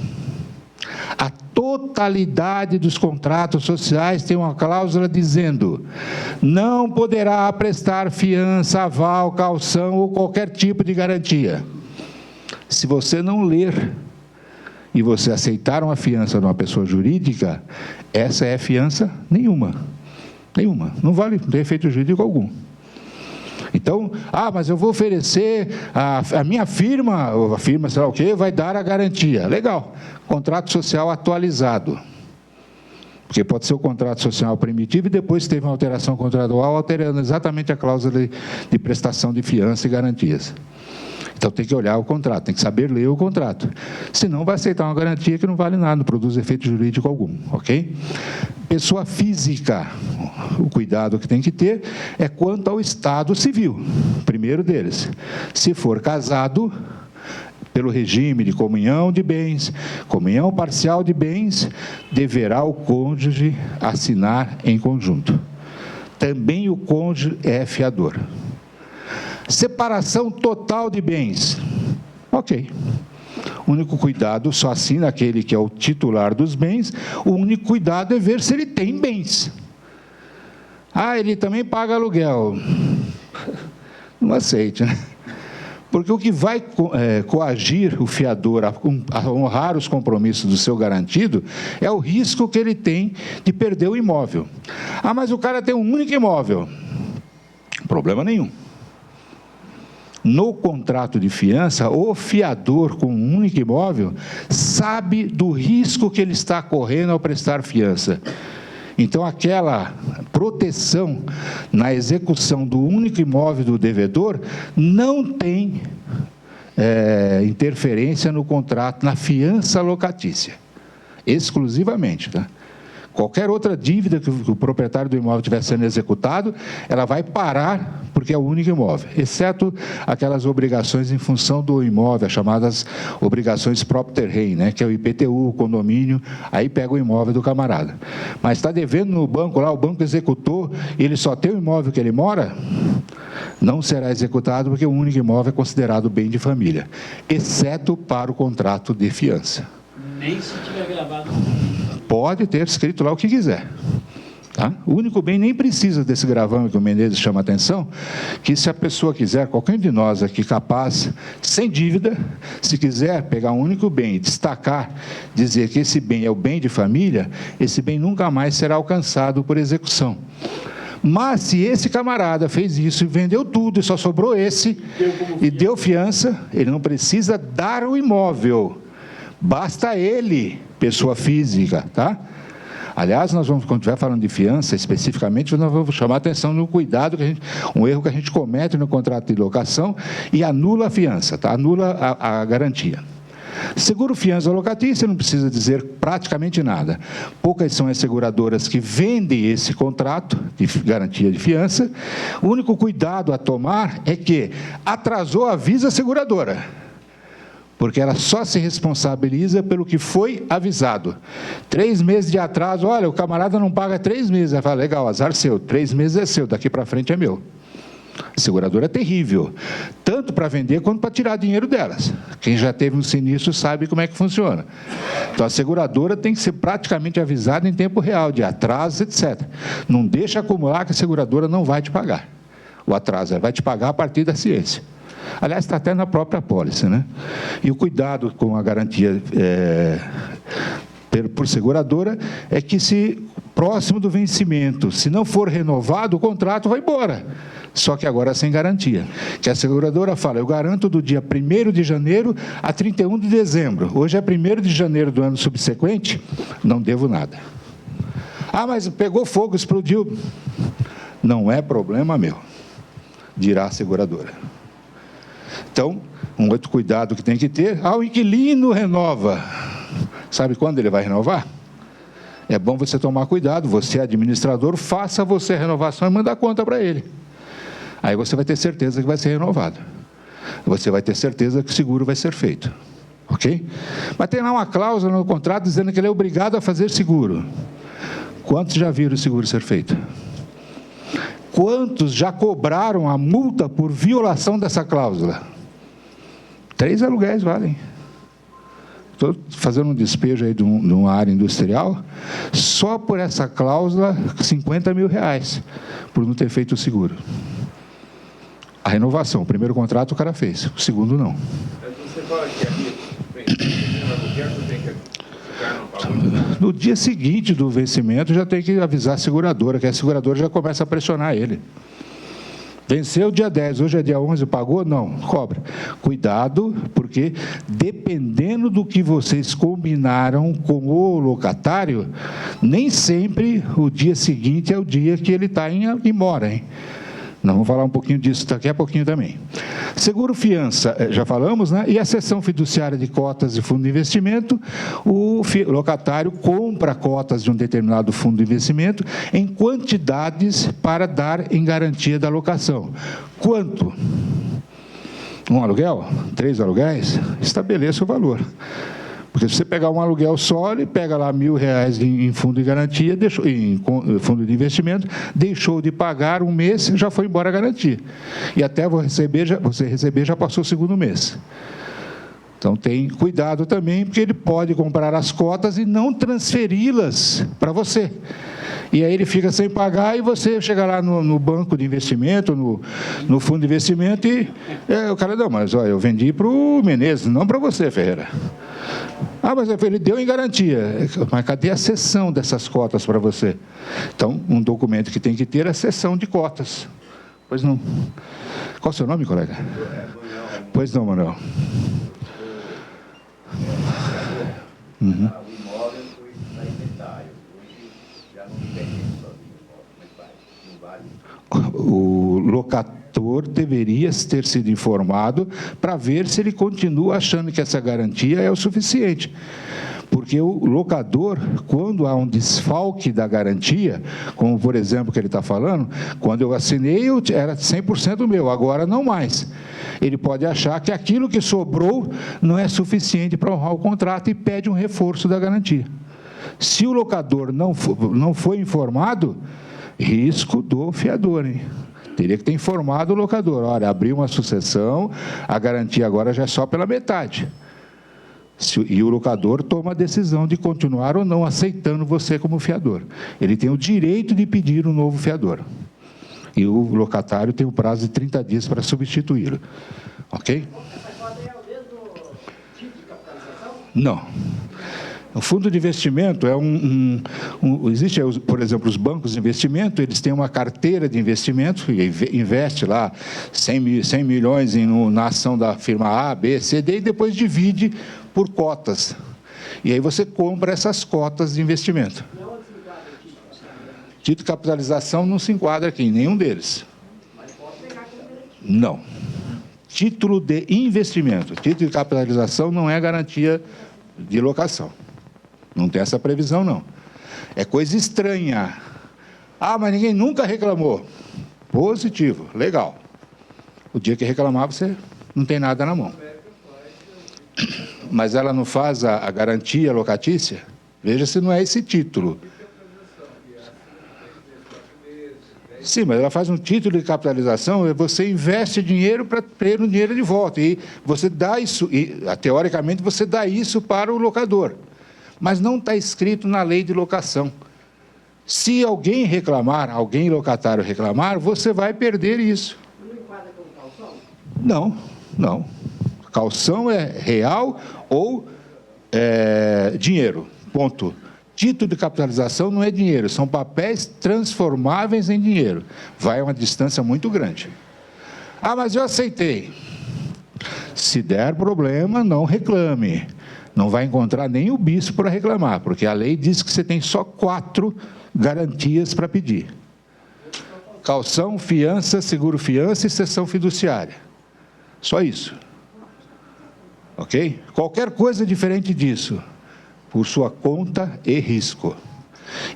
A totalidade dos contratos sociais tem uma cláusula dizendo: não poderá prestar fiança, aval, caução ou qualquer tipo de garantia. Se você não ler e você aceitar uma fiança de uma pessoa jurídica, essa é fiança nenhuma. Nenhuma. Não vale, não tem efeito jurídico algum. Então, mas eu vou oferecer, a minha firma, ou a firma, sei lá o quê, vai dar a garantia. Legal. Contrato social atualizado. Porque pode ser o contrato social primitivo e depois teve uma alteração contratual alterando exatamente a cláusula de prestação de fiança e garantias. Então, tem que olhar o contrato, tem que saber ler o contrato. Senão, vai aceitar uma garantia que não vale nada, não produz efeito jurídico algum, ok? Pessoa física, o cuidado que tem que ter é quanto ao estado civil. Primeiro deles, se for casado, pelo regime de comunhão de bens, comunhão parcial de bens, deverá o cônjuge assinar em conjunto. Também o cônjuge é fiador. Separação total de bens. Ok. O único cuidado, só assina aquele que é o titular dos bens, o único cuidado é ver se ele tem bens. Ele também paga aluguel. Não aceite, né? Porque o que vai coagir o fiador a honrar os compromissos do seu garantido é o risco que ele tem de perder o imóvel. Mas o cara tem um único imóvel. Problema nenhum. No contrato de fiança, o fiador com um único imóvel sabe do risco que ele está correndo ao prestar fiança. Então, aquela proteção na execução do único imóvel do devedor não tem interferência no contrato, na fiança locatícia, exclusivamente, tá? Qualquer outra dívida que o proprietário do imóvel estiver sendo executado, ela vai parar, porque é o único imóvel, exceto aquelas obrigações em função do imóvel, as chamadas obrigações propter rei, né, que é o IPTU, o condomínio, aí pega o imóvel do camarada. Mas está devendo no banco lá, o banco executou, e ele só tem o imóvel que ele mora, não será executado, porque o único imóvel é considerado bem de família, exceto para o contrato de fiança. Nem se tiver gravado. Pode ter escrito lá o que quiser. Tá? O único bem nem precisa desse gravame que o Menezes chama a atenção, que se a pessoa quiser, qualquer um de nós aqui capaz, sem dívida, se quiser pegar um único bem e destacar, dizer que esse bem é o bem de família, esse bem nunca mais será alcançado por execução. Mas se esse camarada fez isso e vendeu tudo e só sobrou esse e deu fiança, ele não precisa dar o imóvel, basta ele, pessoa física, tá? Aliás, nós vamos, quando estiver falando de fiança especificamente, nós vamos chamar a atenção no cuidado, um erro que a gente comete no contrato de locação e anula a fiança, tá? Anula a garantia. Seguro fiança locatícia, não precisa dizer praticamente nada. Poucas são as seguradoras que vendem esse contrato de garantia de fiança. O único cuidado a tomar é que atrasou, avisa a seguradora, porque ela só se responsabiliza pelo que foi avisado. 3 meses de atraso, olha, o camarada não paga 3 meses. Ela fala, legal, azar seu, 3 meses é seu, daqui para frente é meu. A seguradora é terrível, tanto para vender quanto para tirar dinheiro delas. Quem já teve um sinistro sabe como é que funciona. Então, a seguradora tem que ser praticamente avisada em tempo real, de atrasos, etc. Não deixa acumular que a seguradora não vai te pagar. O atraso, ela vai te pagar a partir da ciência. Aliás, está até na própria apólice, né? E o cuidado com a garantia por seguradora é que, se próximo do vencimento, se não for renovado, o contrato vai embora. Só que agora sem garantia. Que a seguradora fala, eu garanto do dia 1º de janeiro a 31 de dezembro. Hoje é 1º de janeiro do ano subsequente, não devo nada. Ah, mas pegou fogo, explodiu. Não é problema meu, dirá a seguradora. Então, um outro cuidado que tem que ter, o inquilino renova. Sabe quando ele vai renovar? É bom você tomar cuidado, você é administrador, faça você a renovação e manda a conta para ele. Aí você vai ter certeza que vai ser renovado. Você vai ter certeza que o seguro vai ser feito. Ok? Mas tem lá uma cláusula no contrato dizendo que ele é obrigado a fazer seguro. Quantos já viram o seguro ser feito? Quantos já cobraram a multa por violação dessa cláusula? 3 aluguéis valem. Estou fazendo um despejo aí de uma área industrial, só por essa cláusula, R$50 mil, por não ter feito o seguro. A renovação, o primeiro contrato o cara fez, o segundo não. Mas você fala que aqui, você tem que ficar no pagode? No dia seguinte do vencimento, já tem que avisar a seguradora, que a seguradora já começa a pressionar ele. Venceu dia 10, hoje é dia 11, pagou? Não, cobra. Cuidado, porque dependendo do que vocês combinaram com o locatário, nem sempre o dia seguinte é o dia que ele está e mora, hein? Nós vamos falar um pouquinho disso daqui a pouquinho também. Seguro fiança, já falamos, né? E a cessão fiduciária de cotas de fundo de investimento, o locatário compra cotas de um determinado fundo de investimento em quantidades para dar em garantia da locação. Quanto? 1 aluguel? 3 aluguéis? Estabeleça o valor. Porque se você pegar um aluguel só, ele pega lá R$1.000 em fundo de garantia, em fundo de investimento, deixou de pagar um mês, já foi embora a garantia. E até você receber, já passou o segundo mês. Então, tem cuidado também, porque ele pode comprar as cotas e não transferi-las para você. E aí ele fica sem pagar e você chega lá no banco de investimento, no fundo de investimento e o cara, não, mas olha, eu vendi para o Menezes, não para você, Ferreira. Ah, mas ele deu em garantia. Mas cadê a cessão dessas cotas para você? Então, um documento que tem que ter é a cessão de cotas. Pois não. Qual o seu nome, colega? Pois não, Manuel. O imóvel foi para inventário. Hoje já não pertence sozinho. Não vale. O locator deveria ter sido informado para ver se ele continua achando que essa garantia é o suficiente. Porque o locador, quando há um desfalque da garantia, como por exemplo que ele está falando, quando eu assinei era 100% meu, agora não mais. Ele pode achar que aquilo que sobrou não é suficiente para honrar o contrato e pede um reforço da garantia. Se o locador não foi informado, risco do fiador, hein? Teria que ter informado o locador. Olha, abriu uma sucessão, a garantia agora já é só pela metade. E o locador toma a decisão de continuar ou não aceitando você como fiador. Ele tem o direito de pedir um novo fiador. E o locatário tem o prazo de 30 dias para substituí-lo. Ok? Não. O fundo de investimento é existe, por exemplo, os bancos de investimento, eles têm uma carteira de investimento, e investe lá 100 milhões na ação da firma A, B, C, D, e depois divide por cotas. E aí você compra essas cotas de investimento. Título de capitalização não se enquadra aqui, em nenhum deles. Não. Título de investimento. Título de capitalização não é garantia de locação. Não tem essa previsão, não. É coisa estranha. Ah, mas ninguém nunca reclamou. Positivo, legal. O dia que reclamar, você não tem nada na mão. Mas ela não faz a garantia locatícia? Veja se não é esse título. Sim, mas ela faz um título de capitalização, você investe dinheiro para ter um dinheiro de volta. E você dá isso, teoricamente, você dá isso para o locador. Mas não está escrito na lei de locação. Se alguém reclamar, alguém locatário reclamar, você vai perder isso. Não enquadra como calção? Não, não. Calção é real ou dinheiro, ponto. Título de capitalização não é dinheiro, são papéis transformáveis em dinheiro. Vai a uma distância muito grande. Ah, mas eu aceitei. Se der problema, não reclame. Não vai encontrar nem o bispo para reclamar, porque a lei diz que você tem só 4 garantias para pedir. Calção, fiança, seguro-fiança e cessão fiduciária. Só isso. Ok? Qualquer coisa diferente disso, por sua conta e risco.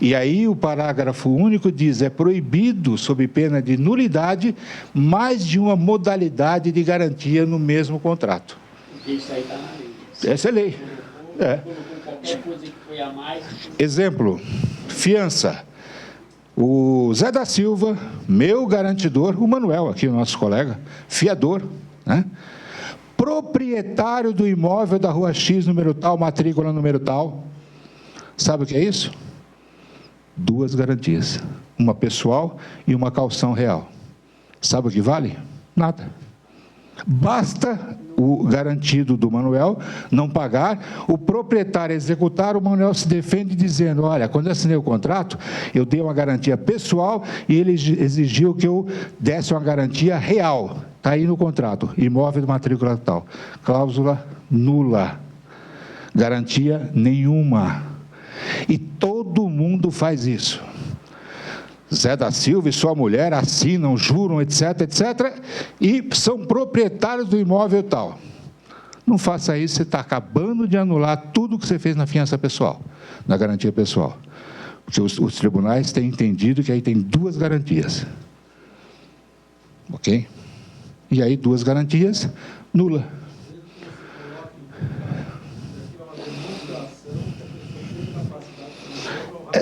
E aí o parágrafo único diz, é proibido, sob pena de nulidade, mais de uma modalidade de garantia no mesmo contrato. Isso aí está na lei. Essa é a lei. É. Qualquer coisa que foi a mais. Exemplo, fiança. O Zé da Silva, meu garantidor, o Manuel, aqui o nosso colega, fiador, né? Proprietário do imóvel da rua X, número tal, matrícula número tal. Sabe o que é isso? 2 garantias. Uma pessoal e uma calção real. Sabe o que vale? Nada. Basta o garantido do Manuel não pagar, o proprietário executar, o Manuel se defende dizendo, olha, quando eu assinei o contrato, eu dei uma garantia pessoal e ele exigiu que eu desse uma garantia real. Está aí no contrato, imóvel de matrícula tal. Cláusula nula. Garantia nenhuma. E todo mundo faz isso. Zé da Silva e sua mulher assinam, juram, etc., etc., e são proprietários do imóvel tal. Não faça isso, você está acabando de anular tudo que você fez na fiança pessoal, na garantia pessoal. Porque os tribunais têm entendido que aí tem 2 garantias. Ok? E aí 2 garantias, nula.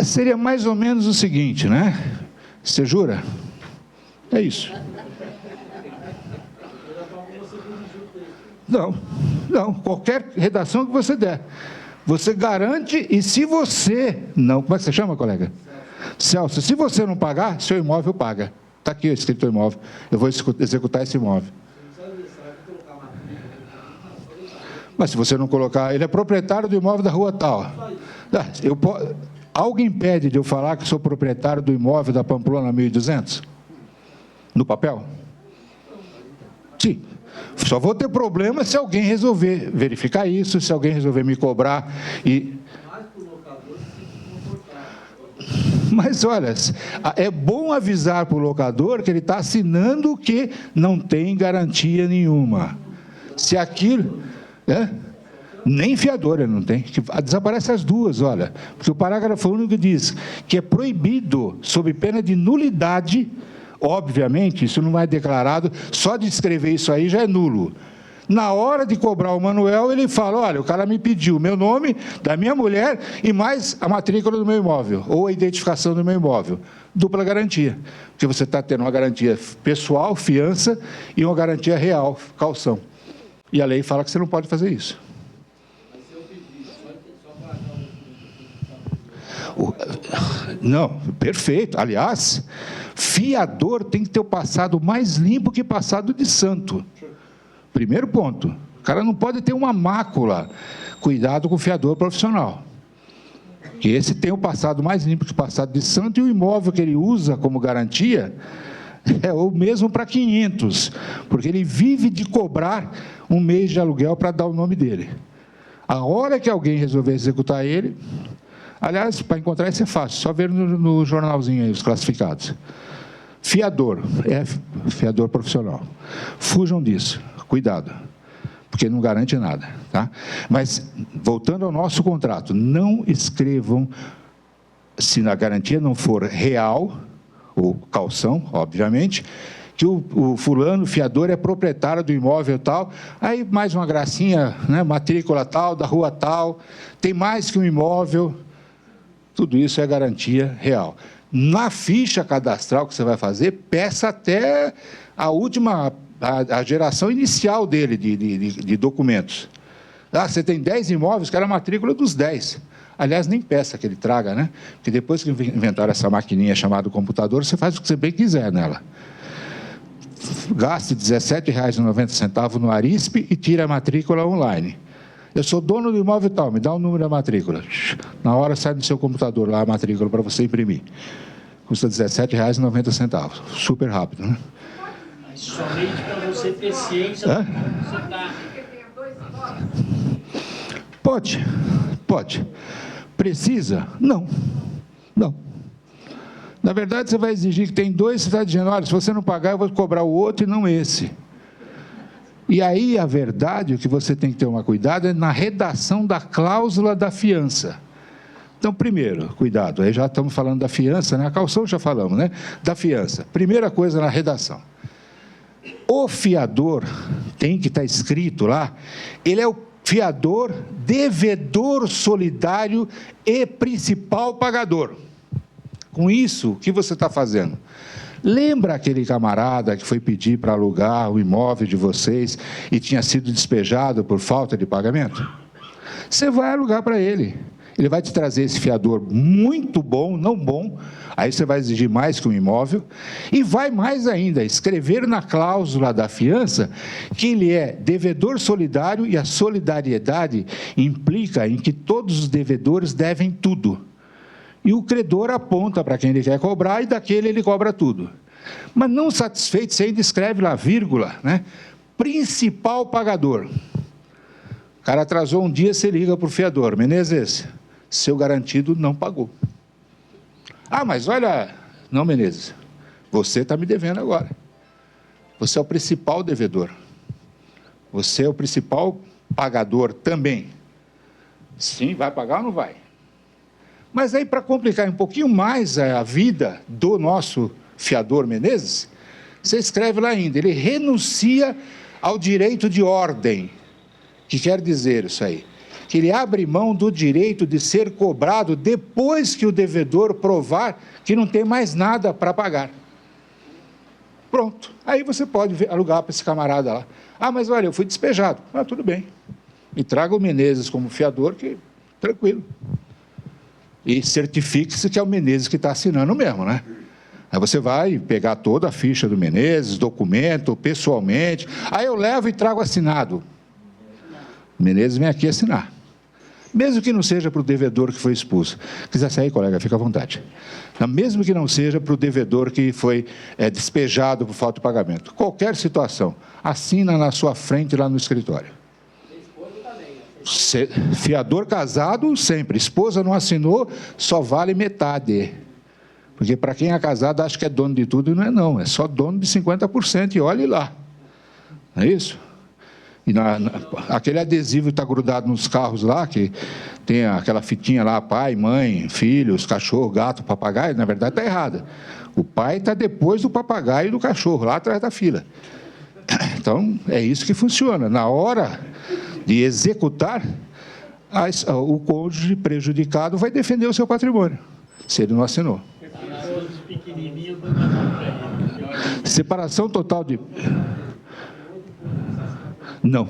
Seria mais ou menos o seguinte, né? Você jura? É isso. Não, não. Qualquer redação que você der. Você garante e se você não... Como é que você chama, colega? Celso. Se você não pagar, seu imóvel paga. Está aqui escrito o imóvel. Eu vou executar esse imóvel. Mas se você não colocar... Ele é proprietário do imóvel da rua tal. Algo impede de eu falar que sou proprietário do imóvel da Pamplona 1200? No papel? Sim. Só vou ter problema se alguém resolver verificar isso, se alguém resolver me cobrar e... Mas, olha, é bom avisar para o locador que ele está assinando que não tem garantia nenhuma. Se aquilo... Nem fiador ele não tem. Desaparece as duas, olha. Porque o parágrafo único diz que é proibido, sob pena de nulidade, obviamente, isso não é declarado, só de escrever isso aí já é nulo. Na hora de cobrar o Manuel, ele fala, olha, o cara me pediu o meu nome, da minha mulher, e mais a matrícula do meu imóvel, ou a identificação do meu imóvel. Dupla garantia. Porque você está tendo uma garantia pessoal, fiança, e uma garantia real, calção. E a lei fala que você não pode fazer isso. Não, perfeito. Aliás, fiador tem que ter o passado mais limpo que passado de santo. Primeiro ponto. O cara não pode ter uma mácula. Cuidado com o fiador profissional. Que esse tem o passado mais limpo que o passado de santo, e o imóvel que ele usa como garantia é o mesmo para 500, porque ele vive de cobrar um mês de aluguel para dar o nome dele. A hora que alguém resolver executar ele... Aliás, para encontrar isso é fácil, só ver no jornalzinho aí, os classificados. Fiador, é fiador profissional. Fujam disso, cuidado, porque não garante nada. Tá? Mas, voltando ao nosso contrato, não escrevam, se a garantia não for real, ou calção, obviamente, que o fulano, fiador, é proprietário do imóvel tal, aí mais uma gracinha, né, matrícula tal, da rua tal, tem mais que um imóvel... Tudo isso é garantia real. Na ficha cadastral que você vai fazer, peça até a última, a geração inicial dele de documentos. Ah, você tem 10 imóveis, quero a matrícula dos 10. Aliás, nem peça que ele traga, né? Porque depois que inventaram essa maquininha chamada computador, você faz o que você bem quiser nela. Gaste R$ 17,90 no Arispe e tire a matrícula online. Eu sou dono do imóvel tal, me dá o número da matrícula. Na hora sai do seu computador lá a matrícula para você imprimir. Custa R$ 17,90. Super rápido, né? Mas somente para você ter ciência do que você está... Pode. Precisa? Não. Na verdade, você vai exigir que tem dois, você está dizendo, olha, se você não pagar, eu vou cobrar o outro e não esse. E aí, a verdade, o que você tem que ter uma cuidado é na redação da cláusula da fiança. Então, primeiro, cuidado, aí já estamos falando da fiança, né? A calção já falamos, né? Da fiança. Primeira coisa na redação. O fiador, tem que estar escrito lá, ele é o fiador, devedor solidário e principal pagador. Com isso, o que você está fazendo? Lembra aquele camarada que foi pedir para alugar o imóvel de vocês e tinha sido despejado por falta de pagamento? Você vai alugar para ele. Ele vai te trazer esse fiador muito bom, não bom, aí você vai exigir mais que um imóvel, e vai mais ainda, escrever na cláusula da fiança que ele é devedor solidário, e a solidariedade implica em que todos os devedores devem tudo. E o credor aponta para quem ele quer cobrar, e daquele ele cobra tudo. Mas não satisfeito, você ainda escreve lá, vírgula, né? Principal pagador. O cara atrasou um dia, você liga para o fiador, Menezes, seu garantido não pagou. Ah, mas olha, não, Menezes, você está me devendo agora. Você é o principal devedor. Você é o principal pagador também. Sim, vai pagar ou não vai? Mas aí, para complicar um pouquinho mais a vida do nosso fiador Menezes, você escreve lá ainda, ele renuncia ao direito de ordem. O que quer dizer isso aí? Que ele abre mão do direito de ser cobrado depois que o devedor provar que não tem mais nada para pagar. Pronto. Aí você pode alugar para esse camarada lá. Ah, mas olha, eu fui despejado. Ah, tudo bem. Me traga o Menezes como fiador, que tranquilo. E certifique-se que é o Menezes que está assinando mesmo, né? Aí você vai pegar toda a ficha do Menezes, documento, pessoalmente. Aí eu levo e trago assinado. O Menezes vem aqui assinar. Mesmo que não seja para o devedor que foi expulso. Quiser sair, colega, fica à vontade. Mesmo que não seja para o devedor que foi despejado por falta de pagamento. Qualquer situação, assina na sua frente lá no escritório. Fiador casado, sempre. Esposa não assinou, só vale metade. Porque para quem é casado, acha que é dono de tudo, e não é não. É só dono de 50%, e olhe lá. Não é isso? E aquele adesivo está grudado nos carros lá, que tem aquela fitinha lá, pai, mãe, filhos, cachorro, gato, papagaio, na verdade está errada. O pai está depois do papagaio e do cachorro, lá atrás da fila. Então, é isso que funciona. Na hora de executar, o cônjuge prejudicado vai defender o seu patrimônio, se ele não assinou. Separação total de... Não.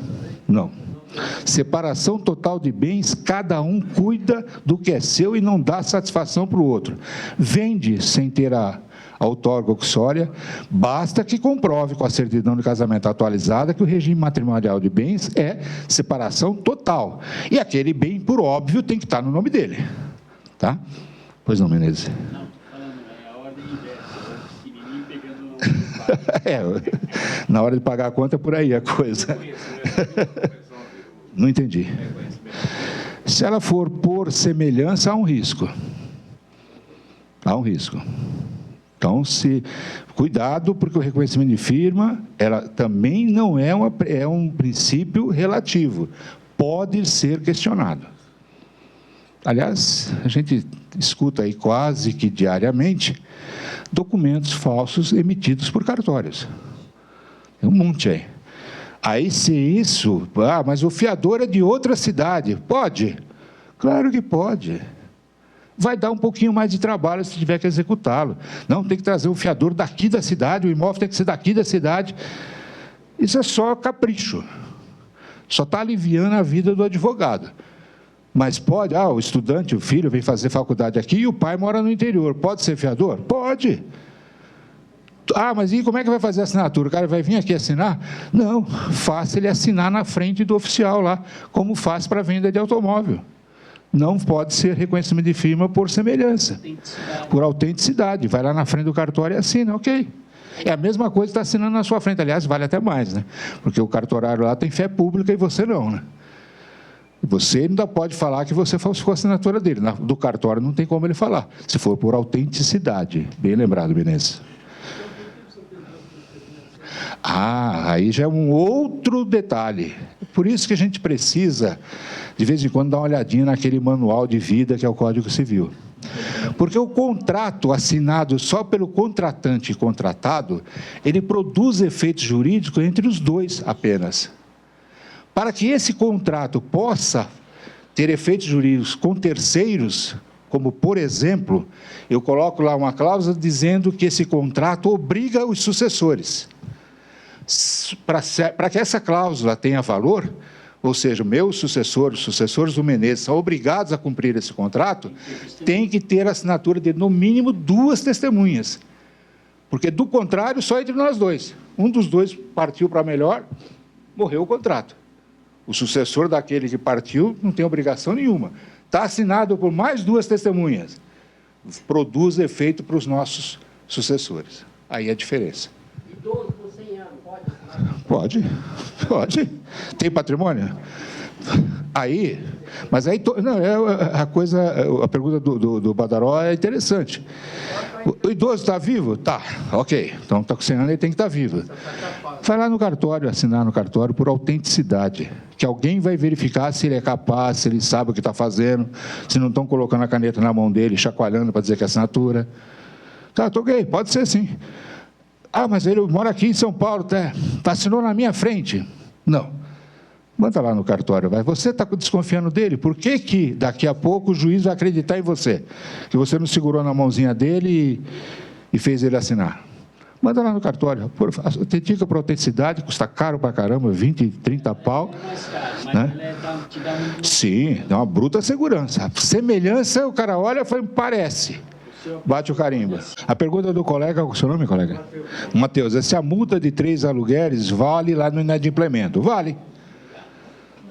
Separação total de bens, cada um cuida do que é seu e não dá satisfação para o outro. Vende sem ter a outorga uxória, basta que comprove com a certidão de casamento atualizada que o regime matrimonial de bens é separação total. E aquele bem, por óbvio, tem que estar no nome dele. Tá? Pois não, Menezes? Não, estou falando, é a ordem inversa, o pequenininho pegando o pai. Na hora de pagar a conta é por aí a coisa. Não entendi. Se ela for por semelhança, há um risco. Há um risco. Então, cuidado, porque o reconhecimento de firma, ela também não é um princípio relativo. Pode ser questionado. Aliás, a gente escuta aí quase que diariamente documentos falsos emitidos por cartórios. Tem um monte aí. Aí, se isso... mas o fiador é de outra cidade. Pode? Claro que pode. Vai dar um pouquinho mais de trabalho se tiver que executá-lo. Não, tem que trazer o fiador daqui da cidade, o imóvel tem que ser daqui da cidade. Isso é só capricho. Só está aliviando a vida do advogado. Mas pode, o estudante, o filho, vem fazer faculdade aqui e o pai mora no interior. Pode ser fiador? Pode. Mas e como é que vai fazer a assinatura? O cara vai vir aqui assinar? Não, faça ele assinar na frente do oficial lá, como faz para venda de automóvel. Não pode ser reconhecimento de firma por semelhança, por autenticidade. Vai lá na frente do cartório e assina, ok. É a mesma coisa que está assinando na sua frente. Aliás, vale até mais, né? Porque o cartorário lá tem fé pública e você não, né? Você ainda pode falar que você falsificou a assinatura dele. Do cartório não tem como ele falar, se for por autenticidade. Bem lembrado, Menezes. Aí já é um outro detalhe. Por isso que a gente precisa, de vez em quando, dar uma olhadinha naquele manual de vida que é o Código Civil. Porque o contrato assinado só pelo contratante e contratado, ele produz efeitos jurídicos entre os dois apenas. Para que esse contrato possa ter efeitos jurídicos com terceiros, como, por exemplo, eu coloco lá uma cláusula dizendo que esse contrato obriga os sucessores. Para que essa cláusula tenha valor, ou seja, meus sucessores, os sucessores do Menezes, são obrigados a cumprir esse contrato, tem que ter a assinatura de, no mínimo, 2 testemunhas. Porque, do contrário, só entre nós dois. Um dos dois partiu para melhor, morreu o contrato. O sucessor daquele que partiu não tem obrigação nenhuma. Está assinado por mais 2 testemunhas. Produz efeito para os nossos sucessores. Aí é a diferença. Idoso por 100 anos, pode assinar? Pode. Tem patrimônio? Mas aí, a pergunta do Badaró é interessante. O idoso está vivo? Tá, ok. Então, está com 100 anos, ele tem que estar vivo. Vai lá no cartório, assinar no cartório por autenticidade, que alguém vai verificar se ele é capaz, se ele sabe o que está fazendo, se não estão colocando a caneta na mão dele, chacoalhando para dizer que é assinatura. Tá, ok, pode ser sim. Mas ele mora aqui em São Paulo, assinou na minha frente. Não. Manda lá no cartório, vai. Você está desconfiando dele? Por que daqui a pouco o juiz vai acreditar em você? Que você não segurou na mãozinha dele e fez ele assinar? Manda lá no cartório. Autentica por autenticidade, custa caro pra caramba, 20, 30 pau. É mais caro, mas né? te dá muito... Sim, dá uma bruta segurança. A semelhança, o cara olha e fala, parece. Bate o carimbo. A pergunta do colega, qual é o seu nome, colega? Matheus, se a multa de 3 aluguéis vale lá no inadimplemento? Vale.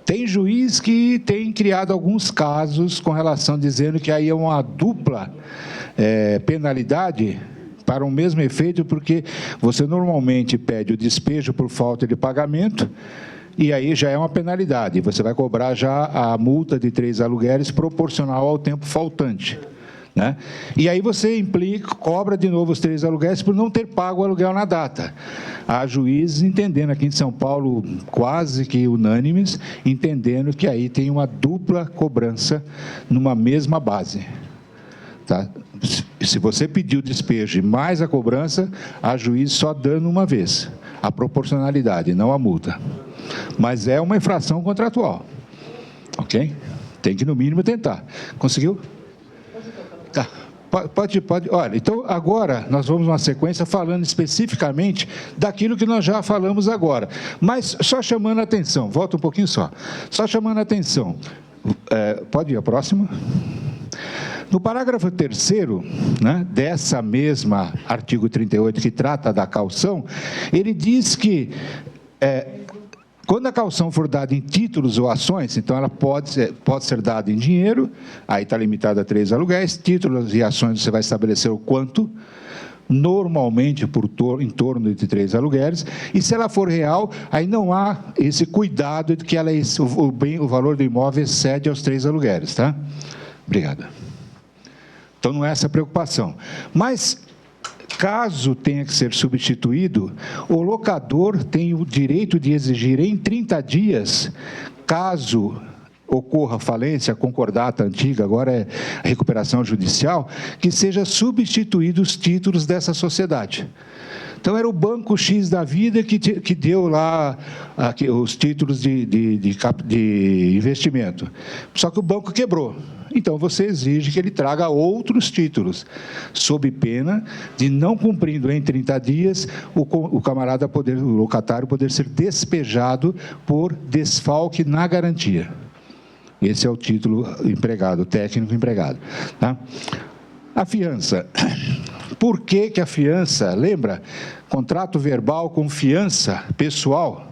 Tem juiz que tem criado alguns casos com relação, dizendo que aí é uma dupla penalidade para o mesmo efeito, porque você normalmente pede o despejo por falta de pagamento, e aí já é uma penalidade. Você vai cobrar já a multa de 3 aluguéis proporcional ao tempo faltante. né? E aí você cobra de novo os 3 aluguéis por não ter pago o aluguel na data. Há juízes entendendo, aqui em São Paulo, quase que unânimes, entendendo que aí tem uma dupla cobrança numa mesma base. Tá? Se você pediu o despejo e mais a cobrança, há juiz só dando uma vez. A proporcionalidade, não a multa. Mas é uma infração contratual. Ok? Tem que, no mínimo, tentar. Conseguiu? Tá. Pode. Olha, então, agora, nós vamos numa sequência falando especificamente daquilo que nós já falamos agora. Mas só chamando a atenção, volta um pouquinho só. Só chamando a atenção. Pode ir a próxima? No parágrafo 3º, né, dessa mesma artigo 38, que trata da caução, ele diz que quando a caução for dada em títulos ou ações, então ela pode ser dada em dinheiro, aí está limitada a 3 aluguéis, títulos e ações você vai estabelecer o quanto, normalmente em torno de 3 aluguéis, e se ela for real, aí não há esse cuidado de que o valor do imóvel excede aos 3 aluguéis, tá? Obrigado. Então, não é essa a preocupação. Mas, caso tenha que ser substituído, o locador tem o direito de exigir em 30 dias, caso ocorra falência, concordata antiga, agora é recuperação judicial, que seja substituído os títulos dessa sociedade. Então, era o Banco X da vida que deu lá os títulos de investimento. Só que o banco quebrou. Então, você exige que ele traga outros títulos, sob pena de, não cumprindo em 30 dias, o locatário poder ser despejado por desfalque na garantia. Esse é o título empregado, técnico empregado. Tá? A fiança. Por que a fiança? Lembra? Contrato verbal com fiança pessoal.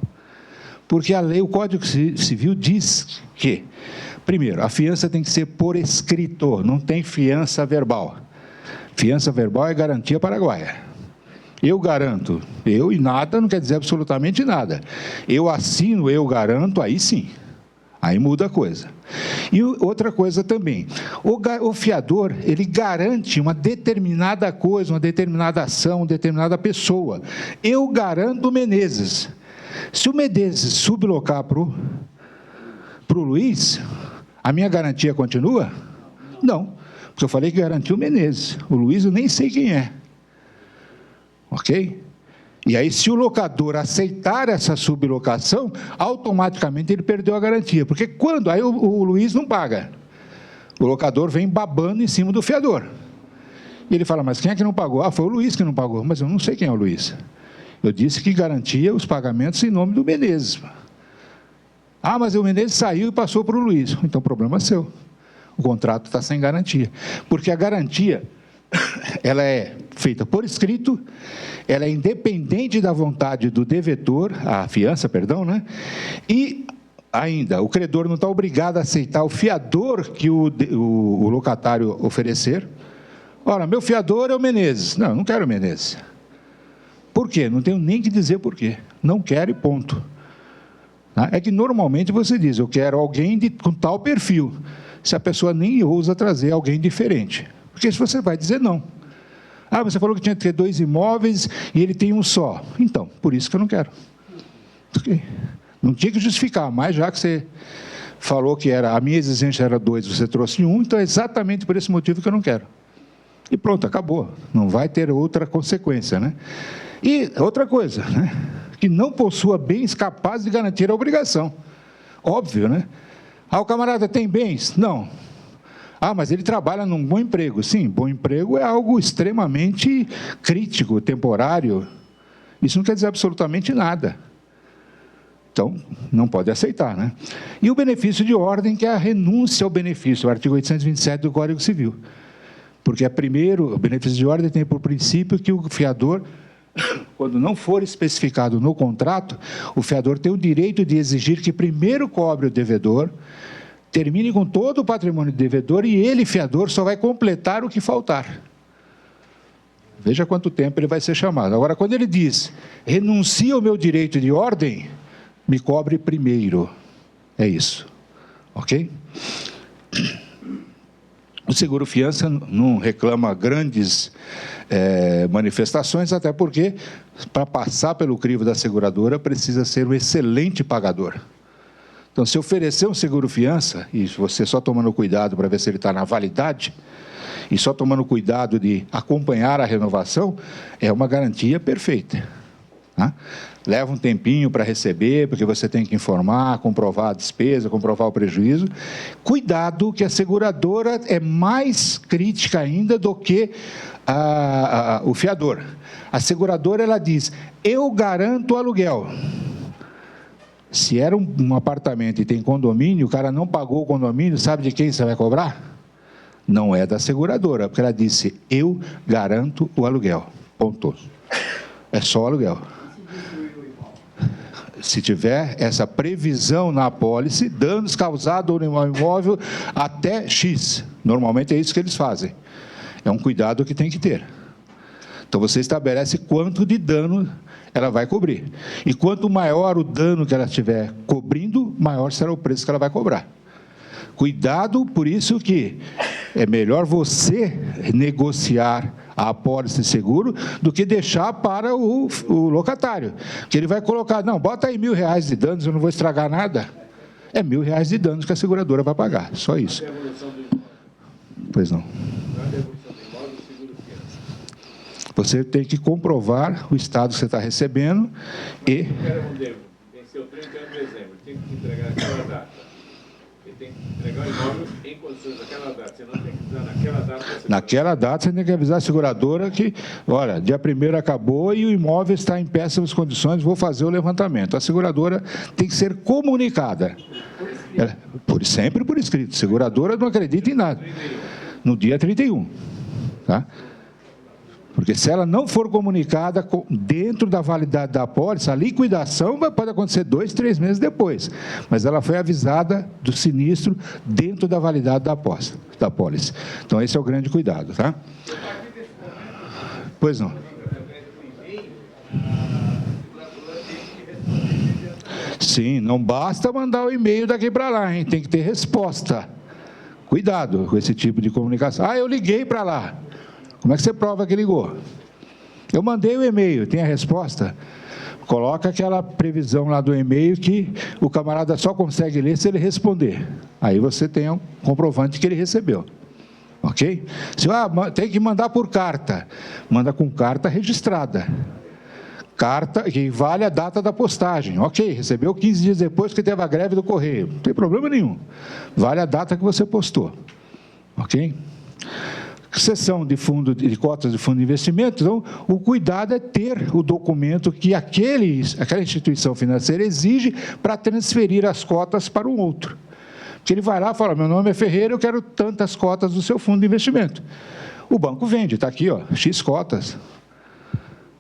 Porque a lei, o Código Civil diz que, primeiro, a fiança tem que ser por escrito, não tem fiança verbal. Fiança verbal é garantia paraguaia. Eu garanto, eu e nada não quer dizer absolutamente nada. Eu assino, eu garanto, aí sim. Aí muda a coisa. E outra coisa também, o fiador, ele garante uma determinada coisa, uma determinada ação, uma determinada pessoa. Eu garanto o Menezes. Se o Menezes sublocar para o Luiz, a minha garantia continua? Não, porque eu falei que garantiu o Menezes. O Luiz eu nem sei quem é. Ok? E aí, se o locador aceitar essa sublocação, automaticamente ele perdeu a garantia. Porque quando? Aí o Luiz não paga. O locador vem babando em cima do fiador. E ele fala, mas quem é que não pagou? Ah, foi o Luiz que não pagou. Mas eu não sei quem é o Luiz. Eu disse que garantia os pagamentos em nome do Menezes. Ah, mas o Menezes saiu e passou para o Luiz. Então, o problema é seu. O contrato está sem garantia. Porque a garantia, ela é feita por escrito, ela é independente da vontade do devedor, a fiança, perdão, né? E ainda, o credor não está obrigado a aceitar o fiador que o locatário oferecer. Ora, meu fiador é o Menezes. Não, não quero o Menezes. Por quê? Não tenho nem que dizer por quê. Não quero e ponto. É que normalmente você diz, eu quero alguém com tal perfil. Se a pessoa nem ousa trazer alguém diferente. Porque se você vai dizer não. Ah, você falou que tinha que ter 2 imóveis e ele tem um só. Então, por isso que eu não quero. Okay. Não tinha que justificar, mas já que você falou que a minha exigência era 2, você trouxe 1, então é exatamente por esse motivo que eu não quero. E pronto, acabou. Não vai ter outra consequência, né? E outra coisa, né? Que não possua bens capazes de garantir a obrigação. Óbvio, né? Ah, o camarada tem bens? Não. Ah, mas ele trabalha num bom emprego. Sim, bom emprego é algo extremamente crítico, temporário. Isso não quer dizer absolutamente nada. Então, não pode aceitar, né? E o benefício de ordem, que é a renúncia ao benefício, o artigo 827 do Código Civil. Porque, primeiro, o benefício de ordem tem por princípio que o fiador, quando não for especificado no contrato, o fiador tem o direito de exigir que primeiro cobre o devedor, termine com todo o patrimônio do devedor e ele, fiador, só vai completar o que faltar. Veja quanto tempo ele vai ser chamado. Agora, quando ele diz, renuncia ao meu direito de ordem, me cobre primeiro. É isso. Ok? O seguro-fiança não reclama grandes manifestações, até porque, para passar pelo crivo da seguradora, precisa ser um excelente pagador. Então, se oferecer um seguro-fiança, e você só tomando cuidado para ver se ele está na validade, e só tomando cuidado de acompanhar a renovação, é uma garantia perfeita. Tá? Leva um tempinho para receber, porque você tem que informar, comprovar a despesa, comprovar o prejuízo. Cuidado que a seguradora é mais crítica ainda do que o fiador. A seguradora, ela diz, eu garanto o aluguel. Se era um apartamento e tem condomínio, o cara não pagou o condomínio, sabe de quem você vai cobrar? Não é da seguradora, porque ela disse, eu garanto o aluguel. Ponto. É só o aluguel. Se tiver essa previsão na apólice, danos causados no imóvel até X. Normalmente é isso que eles fazem. É um cuidado que tem que ter. Então, você estabelece quanto de dano ela vai cobrir. E quanto maior o dano que ela estiver cobrindo, maior será o preço que ela vai cobrar. Cuidado, por isso que é melhor você negociar a apólice de seguro do que deixar para o locatário. Que ele vai colocar, não, bota aí R$1.000 de danos, eu não vou estragar nada. É R$1.000 de danos que a seguradora vai pagar, só isso. Pois não. Você tem que comprovar o estado que você está recebendo e... Venceu 30 de dezembro, tem que entregar aquela data. Ele tem que entregar o imóvel em condições daquela data. Você não tem que dar naquela data. Naquela data, você tem que avisar a seguradora que, olha, dia 1º acabou e o imóvel está em péssimas condições, vou fazer o levantamento. A seguradora tem que ser comunicada. Sempre por escrito. A seguradora não acredita em nada. No dia 31. Tá? Porque se ela não for comunicada dentro da validade da apólice, a liquidação pode acontecer 2, 3 meses depois. Mas ela foi avisada do sinistro dentro da validade da apólice. Então, esse é o grande cuidado. Tá? Pois não. Sim, não basta mandar o e-mail daqui para lá, hein? Tem que ter resposta. Cuidado com esse tipo de comunicação. Ah, eu liguei para lá. Como é que você prova que ligou? Eu mandei o e-mail, tem a resposta? Coloca aquela previsão lá do e-mail que o camarada só consegue ler se ele responder. Aí você tem um comprovante que ele recebeu. Ok? Se tem que mandar por carta. Manda com carta registrada. Carta que vale a data da postagem. Ok, recebeu 15 dias depois que teve a greve do correio. Não tem problema nenhum. Vale a data que você postou. Ok? Cessão de cotas de fundo de investimento, então, o cuidado é ter o documento que aquela instituição financeira exige para transferir as cotas para um outro. Porque ele vai lá e fala, meu nome é Ferreira, eu quero tantas cotas do seu fundo de investimento. O banco vende, está aqui, ó, X cotas.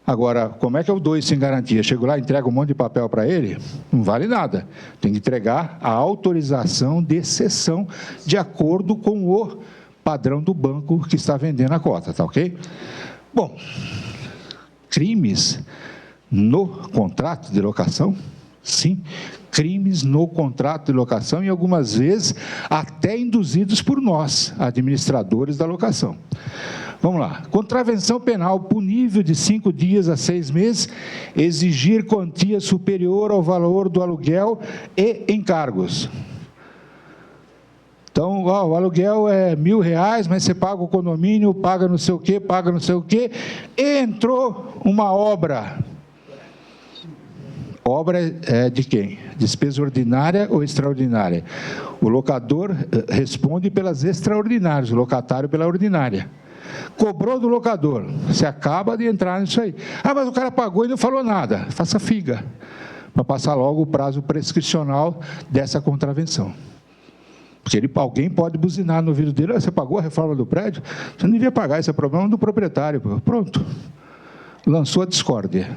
Agora, como é que eu dou isso em garantia? Chego lá e entrego um monte de papel para ele? Não vale nada. Tem que entregar a autorização de cessão de acordo com o padrão do banco que está vendendo a cota, tá ok? Bom, crimes no contrato de locação? Sim, crimes no contrato de locação e algumas vezes até induzidos por nós, administradores da locação. Vamos lá. Contravenção penal punível de 5 dias a 6 meses, exigir quantia superior ao valor do aluguel e encargos. Então, o aluguel é R$1.000, mas você paga o condomínio, paga não sei o quê, e entrou uma obra. Obra é de quem? Despesa ordinária ou extraordinária? O locador responde pelas extraordinárias, o locatário pela ordinária. Cobrou do locador, você acaba de entrar nisso aí. Ah, mas o cara pagou e não falou nada. Faça figa, para passar logo o prazo prescricional dessa contravenção. Porque alguém pode buzinar no ouvido dele, você pagou a reforma do prédio? Você não devia pagar, esse é problema do proprietário. Pronto, lançou a discórdia.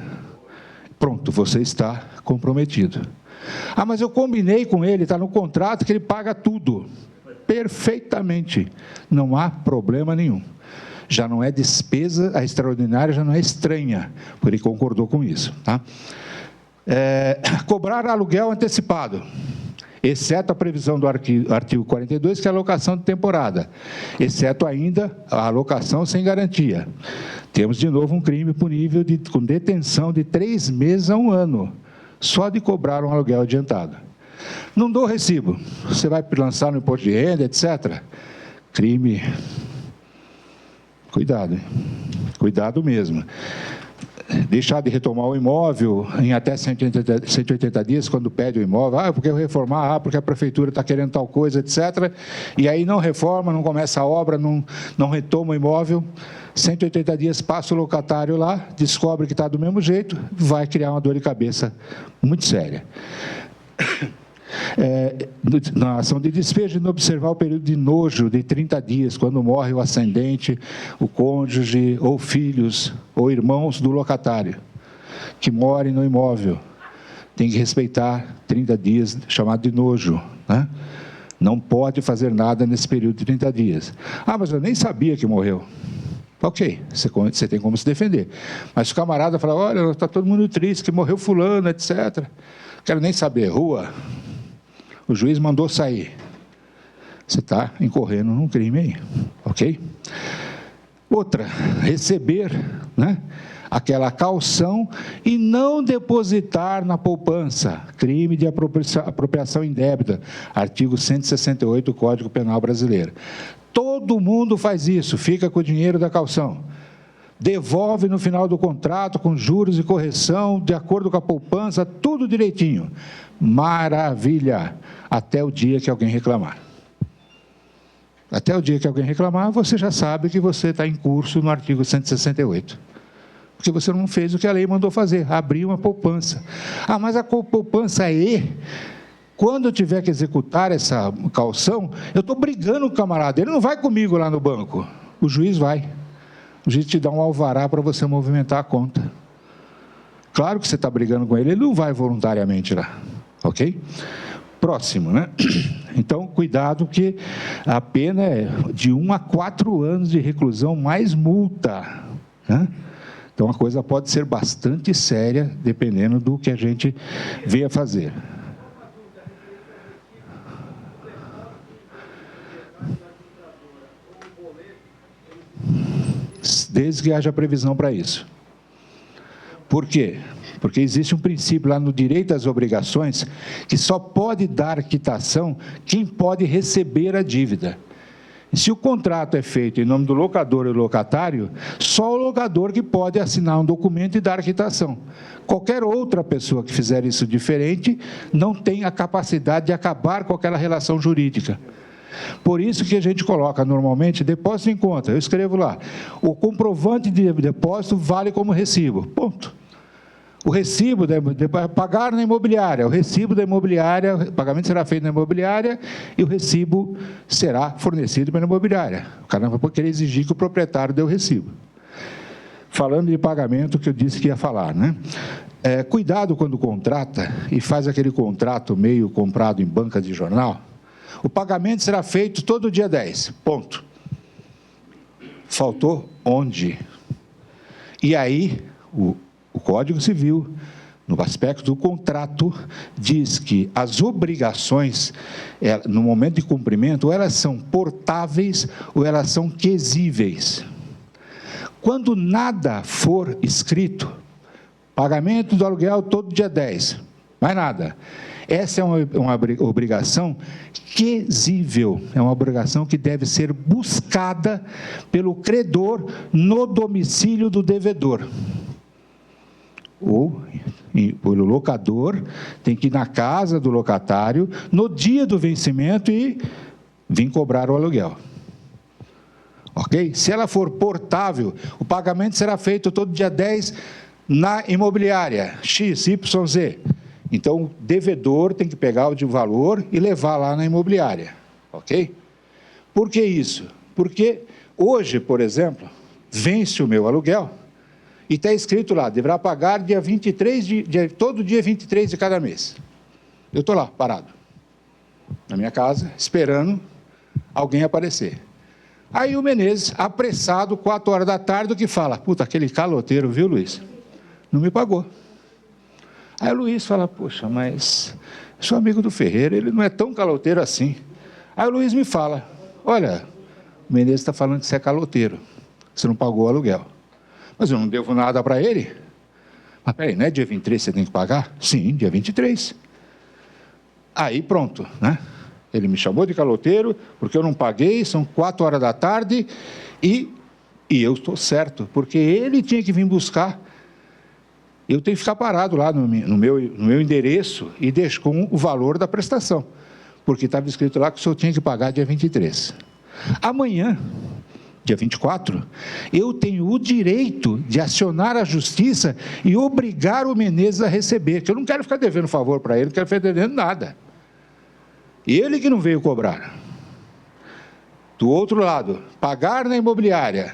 Pronto, você está comprometido. Ah, mas eu combinei com ele, está no contrato que ele paga tudo. Perfeitamente, não há problema nenhum. Já não é despesa, a extraordinária já não é estranha, porque ele concordou com isso. Tá? Cobrar aluguel antecipado. exceto a previsão do artigo 42, que é a alocação de temporada, exceto ainda a alocação sem garantia. Temos, de novo, um crime punível com detenção de 3 meses a 1 ano, só de cobrar um aluguel adiantado. Não dou recibo, você vai lançar no imposto de renda, etc. Crime. Cuidado, hein? Cuidado mesmo. Deixar de retomar o imóvel em até 180 dias, quando pede o imóvel, porque eu reformar, porque a prefeitura está querendo tal coisa, etc. E aí não reforma, não começa a obra, não retoma o imóvel, 180 dias passa o locatário lá, descobre que está do mesmo jeito, vai criar uma dor de cabeça muito séria. Na ação de despejo, não observar o período de nojo de 30 dias, quando morre o ascendente, o cônjuge, ou filhos, ou irmãos do locatário, que morem no imóvel. Tem que respeitar 30 dias, chamado de nojo, né? Não pode fazer nada nesse período de 30 dias. Ah, mas eu nem sabia que morreu. Ok, você tem como se defender. Mas o camarada fala, olha, está todo mundo triste, que morreu fulano, etc. Quero nem saber, rua... O juiz mandou sair. Você está incorrendo num crime aí, ok? Outra, receber, né, aquela caução e não depositar na poupança. Crime de apropriação indébita, artigo 168 do Código Penal Brasileiro. Todo mundo faz isso, fica com o dinheiro da caução. Devolve no final do contrato, com juros e correção, de acordo com a poupança, tudo direitinho. Maravilha! Até o dia que alguém reclamar. Até o dia que alguém reclamar, você já sabe que você está em curso no artigo 168. Porque você não fez o que a lei mandou fazer, abrir uma poupança. Ah, mas a poupança quando eu tiver que executar essa caução, eu estou brigando com o camarada, ele não vai comigo lá no banco, o juiz vai. O juiz te dá um alvará para você movimentar a conta. Claro que você está brigando com ele, ele não vai voluntariamente lá, ok? Próximo, né? Então, cuidado que a pena é de 1 a 4 anos de reclusão mais multa, né? Então, a coisa pode ser bastante séria, dependendo do que a gente venha fazer. Desde que haja previsão para isso. Por quê? Porque existe um princípio lá no direito às obrigações que só pode dar quitação quem pode receber a dívida. E se o contrato é feito em nome do locador e locatário, só o locador que pode assinar um documento e dar quitação. Qualquer outra pessoa que fizer isso diferente não tem a capacidade de acabar com aquela relação jurídica. Por isso que a gente coloca normalmente depósito em conta. Eu escrevo lá, o comprovante de depósito vale como recibo. Ponto. O recibo de pagar na imobiliária, o recibo da imobiliária, o pagamento será feito na imobiliária e o recibo será fornecido pela imobiliária. O cara não vai querer exigir que o proprietário dê o recibo. Falando de pagamento, que eu disse que ia falar, né? Cuidado quando contrata e faz aquele contrato meio comprado em banca de jornal. O pagamento será feito todo dia 10, ponto. Faltou onde? E aí, o Código Civil, no aspecto do contrato, diz que as obrigações, no momento de cumprimento, ou elas são portáveis ou elas são quesíveis. Quando nada for escrito, pagamento do aluguel todo dia 10, mais nada. Essa é uma obrigação quesível, é uma obrigação que deve ser buscada pelo credor no domicílio do devedor. Ou pelo locador, tem que ir na casa do locatário, no dia do vencimento e vir cobrar o aluguel. Ok? Se ela for portável, o pagamento será feito todo dia 10 na imobiliária, X, Y, Z. Então, o devedor tem que pegar o de valor e levar lá na imobiliária, ok? Por que isso? Porque hoje, por exemplo, vence o meu aluguel e está escrito lá, deverá pagar dia 23, todo dia 23 de cada mês. Eu estou lá, parado, na minha casa, esperando alguém aparecer. Aí o Menezes, apressado, 4 horas da tarde, o que fala? Puta, aquele caloteiro, viu, Luiz? Não me pagou. Aí o Luiz fala, poxa, mas Sou amigo do Ferreira, ele não é tão caloteiro assim. Aí o Luiz me fala, olha, o Menezes está falando que você é caloteiro, você não pagou o aluguel. Mas eu não devo nada para ele. Mas peraí, não é dia 23 que você tem que pagar? Sim, dia 23. Aí pronto, né? Ele me chamou de caloteiro, porque eu não paguei, são 4 horas da tarde, e eu estou certo, porque ele tinha que vir buscar. Eu tenho que ficar parado lá no meu endereço e deixo com o valor da prestação, porque estava escrito lá que o senhor tinha que pagar dia 23. Amanhã, dia 24, eu tenho o direito de acionar a justiça e obrigar o Menezes a receber, que eu não quero ficar devendo favor para ele, não quero ficar devendo nada. Ele que não veio cobrar. Do outro lado, pagar na imobiliária,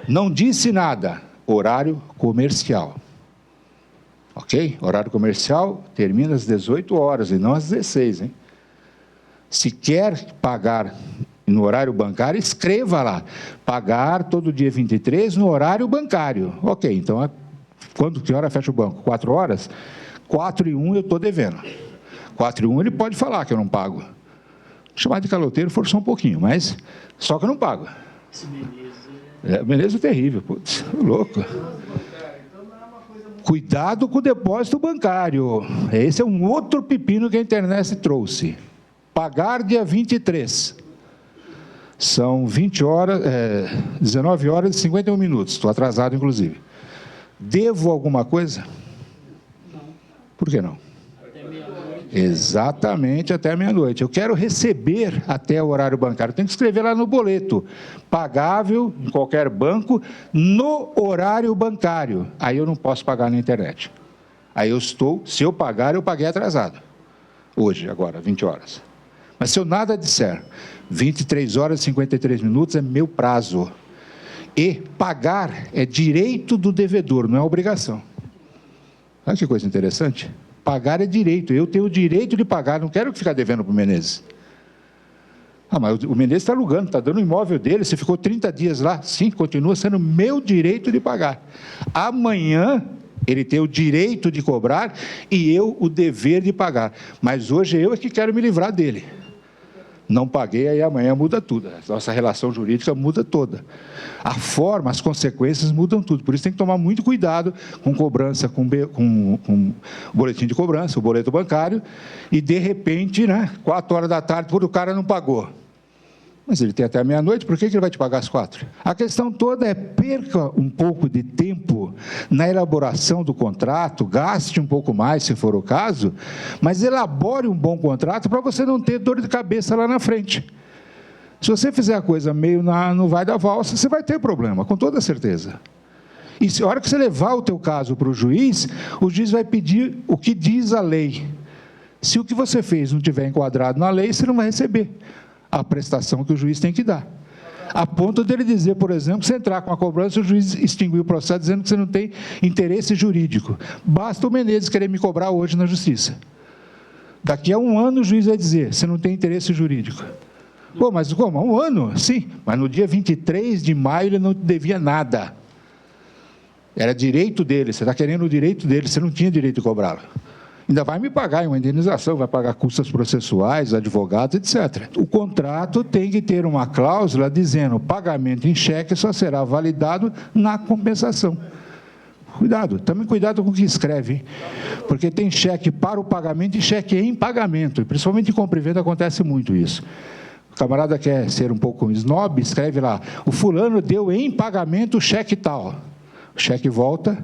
não disse nada, horário comercial. Ok? Horário comercial termina às 18 horas e não às 16, hein? Se quer pagar no horário bancário, escreva lá, pagar todo dia 23 no horário bancário. Ok, então, que hora fecha o banco? 4 horas? 4:01 eu estou devendo. 4:01 ele pode falar que eu não pago. Chamar de caloteiro forçou um pouquinho, mas só que eu não pago. Esse Menezes Menezes é terrível, putz, louco. Cuidado com o depósito bancário. Esse é um outro pepino que a internet trouxe. Pagar dia 23. São 19 horas e 51 minutos. Estou atrasado, inclusive. Devo alguma coisa? Não. Por que não? Até meia-noite. Exatamente, até meia-noite. Eu quero receber até o horário bancário. Tem que escrever lá no boleto. Pagável em qualquer banco no horário bancário. Aí eu não posso pagar na internet. Aí se eu pagar, eu paguei atrasado. Hoje, agora, 20 horas. Mas se eu nada disser, 23 horas e 53 minutos é meu prazo. E pagar é direito do devedor, não é obrigação. Olha que coisa interessante. Pagar é direito, eu tenho o direito de pagar, não quero ficar devendo para o Menezes. Mas o Menezes está alugando, está dando o imóvel dele, você ficou 30 dias lá, sim, continua sendo meu direito de pagar. Amanhã, ele tem o direito de cobrar e eu o dever de pagar. Mas hoje eu é que quero me livrar dele. Não paguei, aí amanhã muda tudo. A nossa relação jurídica muda toda. A forma, as consequências mudam tudo. Por isso tem que tomar muito cuidado com cobrança, com o boletim de cobrança, o boleto bancário, e de repente, 4 horas da tarde, o cara não pagou. Mas ele tem até meia-noite, por que ele vai te pagar às 4? A questão toda é perca um pouco de tempo na elaboração do contrato, gaste um pouco mais, se for o caso, mas elabore um bom contrato para você não ter dor de cabeça lá na frente. Se você fizer a coisa meio no vai da valsa, você vai ter problema, com toda certeza. E a hora que você levar o teu caso para o juiz vai pedir o que diz a lei. Se o que você fez não estiver enquadrado na lei, você não vai receber a prestação que o juiz tem que dar. A ponto dele dizer, por exemplo, você entrar com a cobrança, o juiz extinguir o processo dizendo que você não tem interesse jurídico. Basta o Menezes querer me cobrar hoje na justiça. Daqui a 1 ano o juiz vai dizer, você não tem interesse jurídico. Pô, mas como? 1 ano? Sim, mas no dia 23 de maio ele não devia nada. Era direito dele, você está querendo o direito dele, você não tinha direito de cobrá-lo. Ainda vai me pagar uma indenização, vai pagar custas processuais, advogados, etc. O contrato tem que ter uma cláusula dizendo pagamento em cheque só será validado na compensação. Cuidado, também cuidado com o que escreve, hein? Porque tem cheque para o pagamento e cheque em pagamento, e principalmente em compra e venda acontece muito isso. O camarada quer ser um pouco snob, escreve lá, o fulano deu em pagamento o cheque tal. O cheque volta,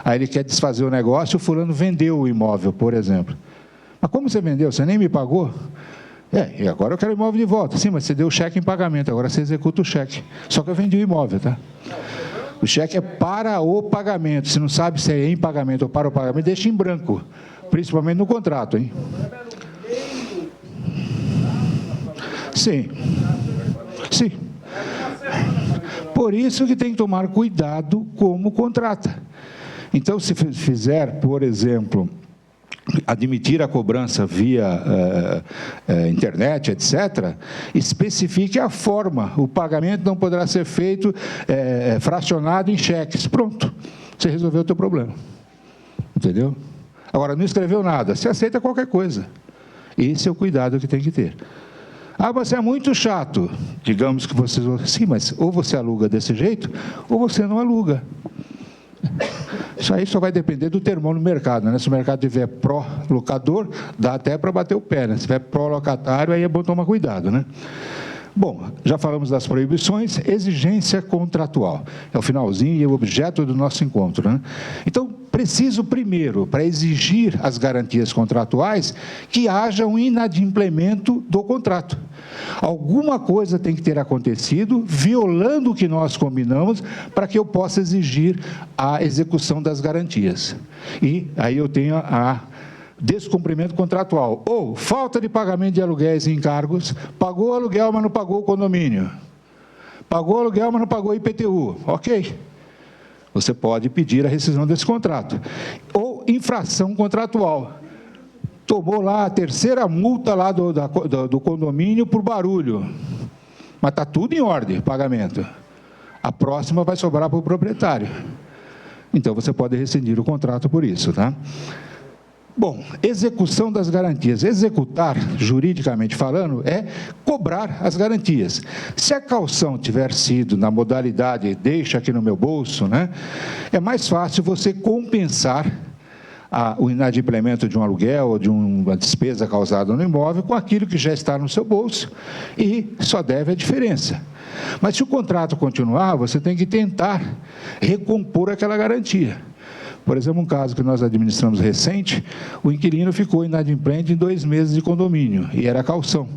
aí ele quer desfazer o negócio, o fulano vendeu o imóvel, por exemplo. Mas como você vendeu? Você nem me pagou? E agora eu quero o imóvel de volta. Sim, mas você deu o cheque em pagamento, agora você executa o cheque. Só que eu vendi o imóvel, tá? O cheque é para o pagamento. Se não sabe se é em pagamento ou para o pagamento, deixa em branco. Principalmente no contrato, hein? Sim. Sim. Por isso que tem que tomar cuidado como contrata. Então, se fizer, por exemplo, admitir a cobrança via internet, etc., especifique a forma. O pagamento não poderá ser feito fracionado em cheques. Pronto, você resolveu o teu problema. Entendeu? Agora, não escreveu nada, você aceita qualquer coisa. Esse é o cuidado que tem que ter. Ah, você é muito chato. Digamos que você... Sim, mas ou você aluga desse jeito, ou você não aluga. Isso aí só vai depender do termômetro no mercado, né? Se o mercado tiver pró-locador, dá até para bater o pé, né? Se tiver pró-locatário, aí é bom tomar cuidado, né? Bom, já falamos das proibições, exigência contratual. É o finalzinho e o objeto do nosso encontro, né? Então, preciso primeiro, para exigir as garantias contratuais, que haja um inadimplemento do contrato. Alguma coisa tem que ter acontecido, violando o que nós combinamos, para que eu possa exigir a execução das garantias. E aí eu tenho a descumprimento contratual, ou falta de pagamento de aluguéis e encargos, pagou o aluguel, mas não pagou o condomínio, pagou o aluguel, mas não pagou o IPTU, ok, você pode pedir a rescisão desse contrato. Ou infração contratual, tomou lá a terceira multa lá do condomínio por barulho, mas está tudo em ordem, pagamento, a próxima vai sobrar para o proprietário, então você pode rescindir o contrato por isso, tá? Bom, execução das garantias. Executar, juridicamente falando, é cobrar as garantias. Se a caução tiver sido na modalidade deixa aqui no meu bolso, né, é mais fácil você compensar o inadimplemento de um aluguel ou de uma despesa causada no imóvel com aquilo que já está no seu bolso e só deve a diferença. Mas se o contrato continuar, você tem que tentar recompor aquela garantia. Por exemplo, um caso que nós administramos recente, o inquilino ficou inadimplente em 2 meses de condomínio, e era caução.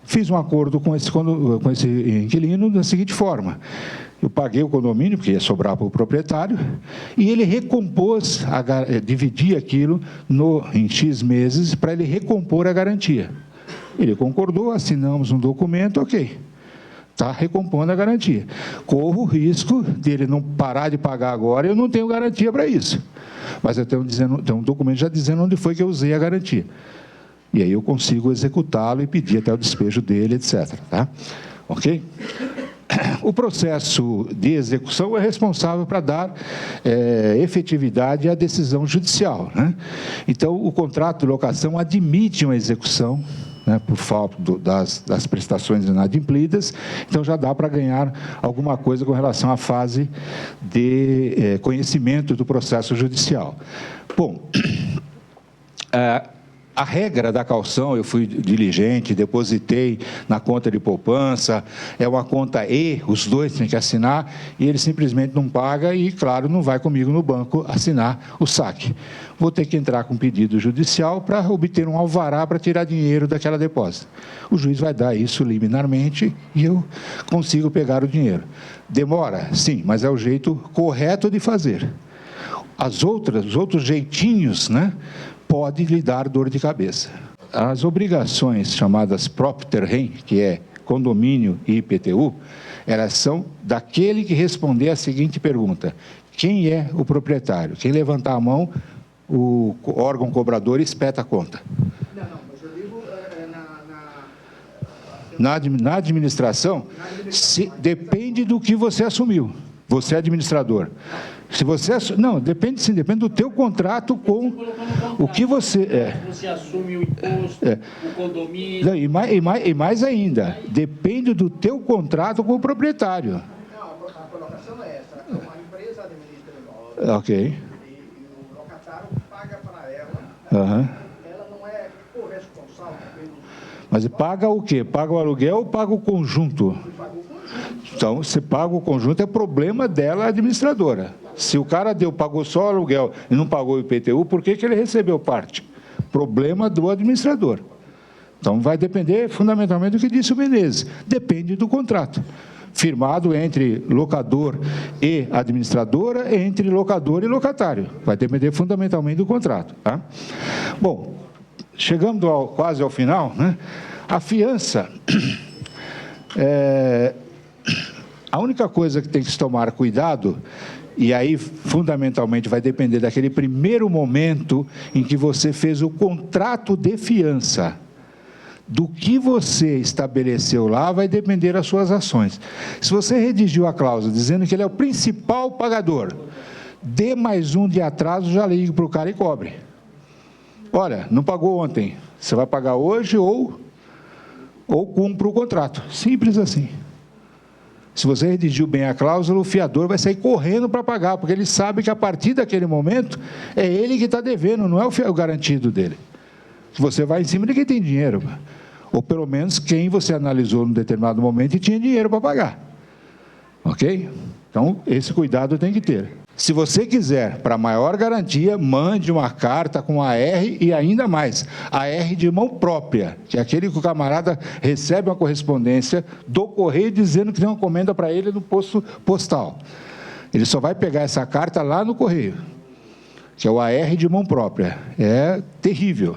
Fiz um acordo com esse inquilino da seguinte forma: eu paguei o condomínio, porque ia sobrar para o proprietário, e ele recompôs, dividia aquilo em X meses, para ele recompor a garantia. Ele concordou, assinamos um documento, ok. Está recompondo a garantia. Corro o risco de ele não parar de pagar agora, eu não tenho garantia para isso. Mas eu tenho um documento já dizendo onde foi que eu usei a garantia. E aí eu consigo executá-lo e pedir até o despejo dele, etc. Tá? Ok? O processo de execução é responsável para dar efetividade à decisão judicial, né? Então, o contrato de locação admite uma execução, né, por falta das prestações inadimplidas, então já dá para ganhar alguma coisa com relação à fase de conhecimento do processo judicial. Bom, a regra da caução, eu fui diligente, depositei na conta de poupança, é uma conta E, os dois têm que assinar, e ele simplesmente não paga e, claro, não vai comigo no banco assinar o saque. Vou ter que entrar com pedido judicial para obter um alvará para tirar dinheiro daquela depósito. O juiz vai dar isso liminarmente e eu consigo pegar o dinheiro. Demora? Sim, mas é o jeito correto de fazer. Os outros jeitinhos, né, pode lhe dar dor de cabeça. As obrigações chamadas propter rem, que é condomínio e IPTU, elas são daquele que responder a seguinte pergunta: quem é o proprietário? Quem levantar a mão, o órgão cobrador espeta a conta. Não, mas eu digo Na administração, depende do que você assumiu. Você é administrador. Se você não, depende sim, depende do teu contrato com o que você Você assume o imposto, o condomínio. Não, e mais ainda, depende do teu contrato com o proprietário. Não, a colocação é essa: uma empresa administra o imóvel, Ok. e o locatário paga para ela. Uhum. Ela não é corresponsável pelo. Mas paga o quê? Paga o aluguel ou paga o conjunto? Então, se paga o conjunto, é problema dela, a administradora. Se o cara pagou só o aluguel e não pagou o IPTU, por que ele recebeu parte? Problema do administrador. Então, vai depender fundamentalmente do que disse o Menezes. Depende do contrato. Firmado entre locador e administradora, entre locador e locatário. Vai depender fundamentalmente do contrato. Tá? Bom, chegando quase ao final, né? A fiança... A única coisa que tem que se tomar cuidado, e aí fundamentalmente vai depender daquele primeiro momento em que você fez o contrato de fiança, do que você estabeleceu lá vai depender das suas ações. Se você redigiu a cláusula dizendo que ele é o principal pagador, dê mais um de atraso, já ligue para o cara e cobre. olha, não pagou ontem, você vai pagar hoje ou cumpre o contrato. Simples assim. Se você redigiu bem a cláusula, o fiador vai sair correndo para pagar, porque ele sabe que a partir daquele momento é ele que está devendo, não é o garantido dele. Se você vai em cima de quem tem dinheiro, ou pelo menos quem você analisou num determinado momento e tinha dinheiro para pagar. Ok? Então, esse cuidado tem que ter. Se você quiser, para maior garantia, mande uma carta com AR e ainda mais, AR de mão própria, que é aquele que o camarada recebe uma correspondência do correio dizendo que tem uma encomenda para ele no posto postal. Ele só vai pegar essa carta lá no correio, que é o AR de mão própria. É terrível.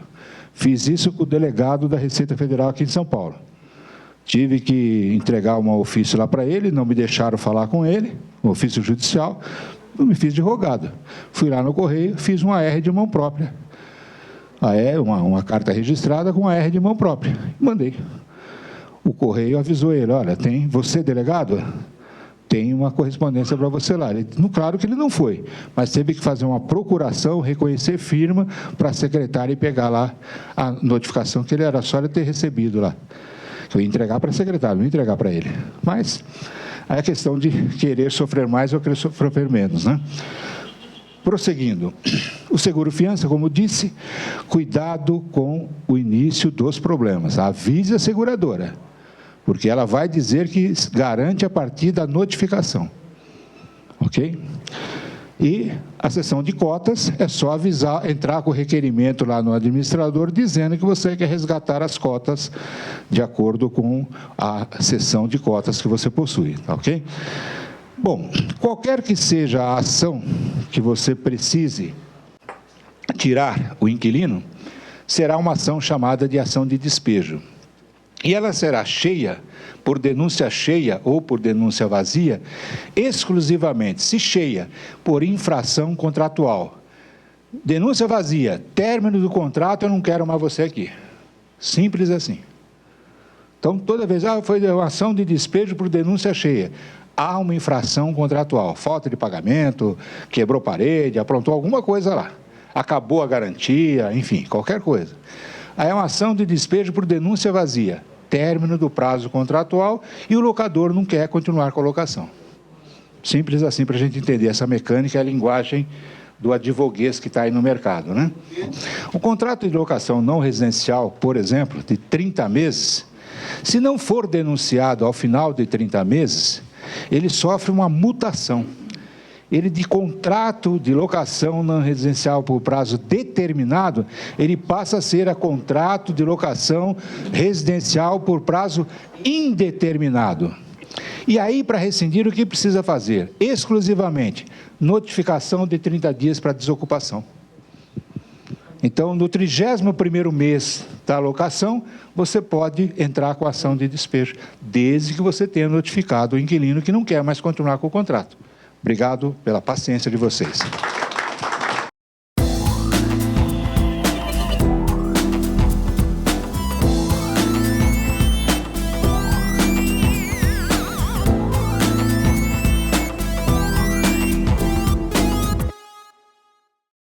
Fiz isso com o delegado da Receita Federal aqui em São Paulo. Tive que entregar um ofício lá para ele, não me deixaram falar com ele, um ofício judicial. Eu me fiz de rogado. Fui lá no correio, fiz um AR de mão própria. Uma carta registrada com AR de mão própria. Mandei. O correio avisou ele, olha, tem você, delegado? Tem uma correspondência para você lá. Claro que ele não foi, mas teve que fazer uma procuração, reconhecer firma para a secretária e pegar lá a notificação que ele era só ele ter recebido lá. Eu ia entregar para a secretária, não ia entregar para ele. Mas aí a questão de querer sofrer mais ou querer sofrer menos, né? Prosseguindo, o seguro-fiança, como disse, cuidado com o início dos problemas. Avise a seguradora, porque ela vai dizer que garante a partir da notificação. Ok? E a seção de cotas é só avisar, entrar com o requerimento lá no administrador, dizendo que você quer resgatar as cotas de acordo com a seção de cotas que você possui, tá ok? Bom, qualquer que seja a ação que você precise tirar o inquilino, será uma ação chamada de ação de despejo. E ela será cheia, por denúncia cheia ou por denúncia vazia, exclusivamente, se cheia, por infração contratual. Denúncia vazia, término do contrato, eu não quero mais você aqui. Simples assim. Então, toda vez, foi uma ação de despejo por denúncia cheia. Há uma infração contratual, falta de pagamento, quebrou parede, aprontou alguma coisa lá. Acabou a garantia, enfim, qualquer coisa. Aí é uma ação de despejo por denúncia vazia. Término do prazo contratual e o locador não quer continuar com a locação. Simples assim para a gente entender essa mecânica, a linguagem do advoguês que está aí no mercado, né? O contrato de locação não residencial, por exemplo, de 30 meses, se não for denunciado ao final de 30 meses, ele sofre uma mutação. Ele, de contrato de locação não residencial por prazo determinado, ele passa a ser a contrato de locação residencial por prazo indeterminado. E aí, para rescindir, o que precisa fazer? Exclusivamente, notificação de 30 dias para desocupação. Então, no 31º mês da locação, você pode entrar com a ação de despejo, desde que você tenha notificado o inquilino que não quer mais continuar com o contrato. Obrigado pela paciência de vocês.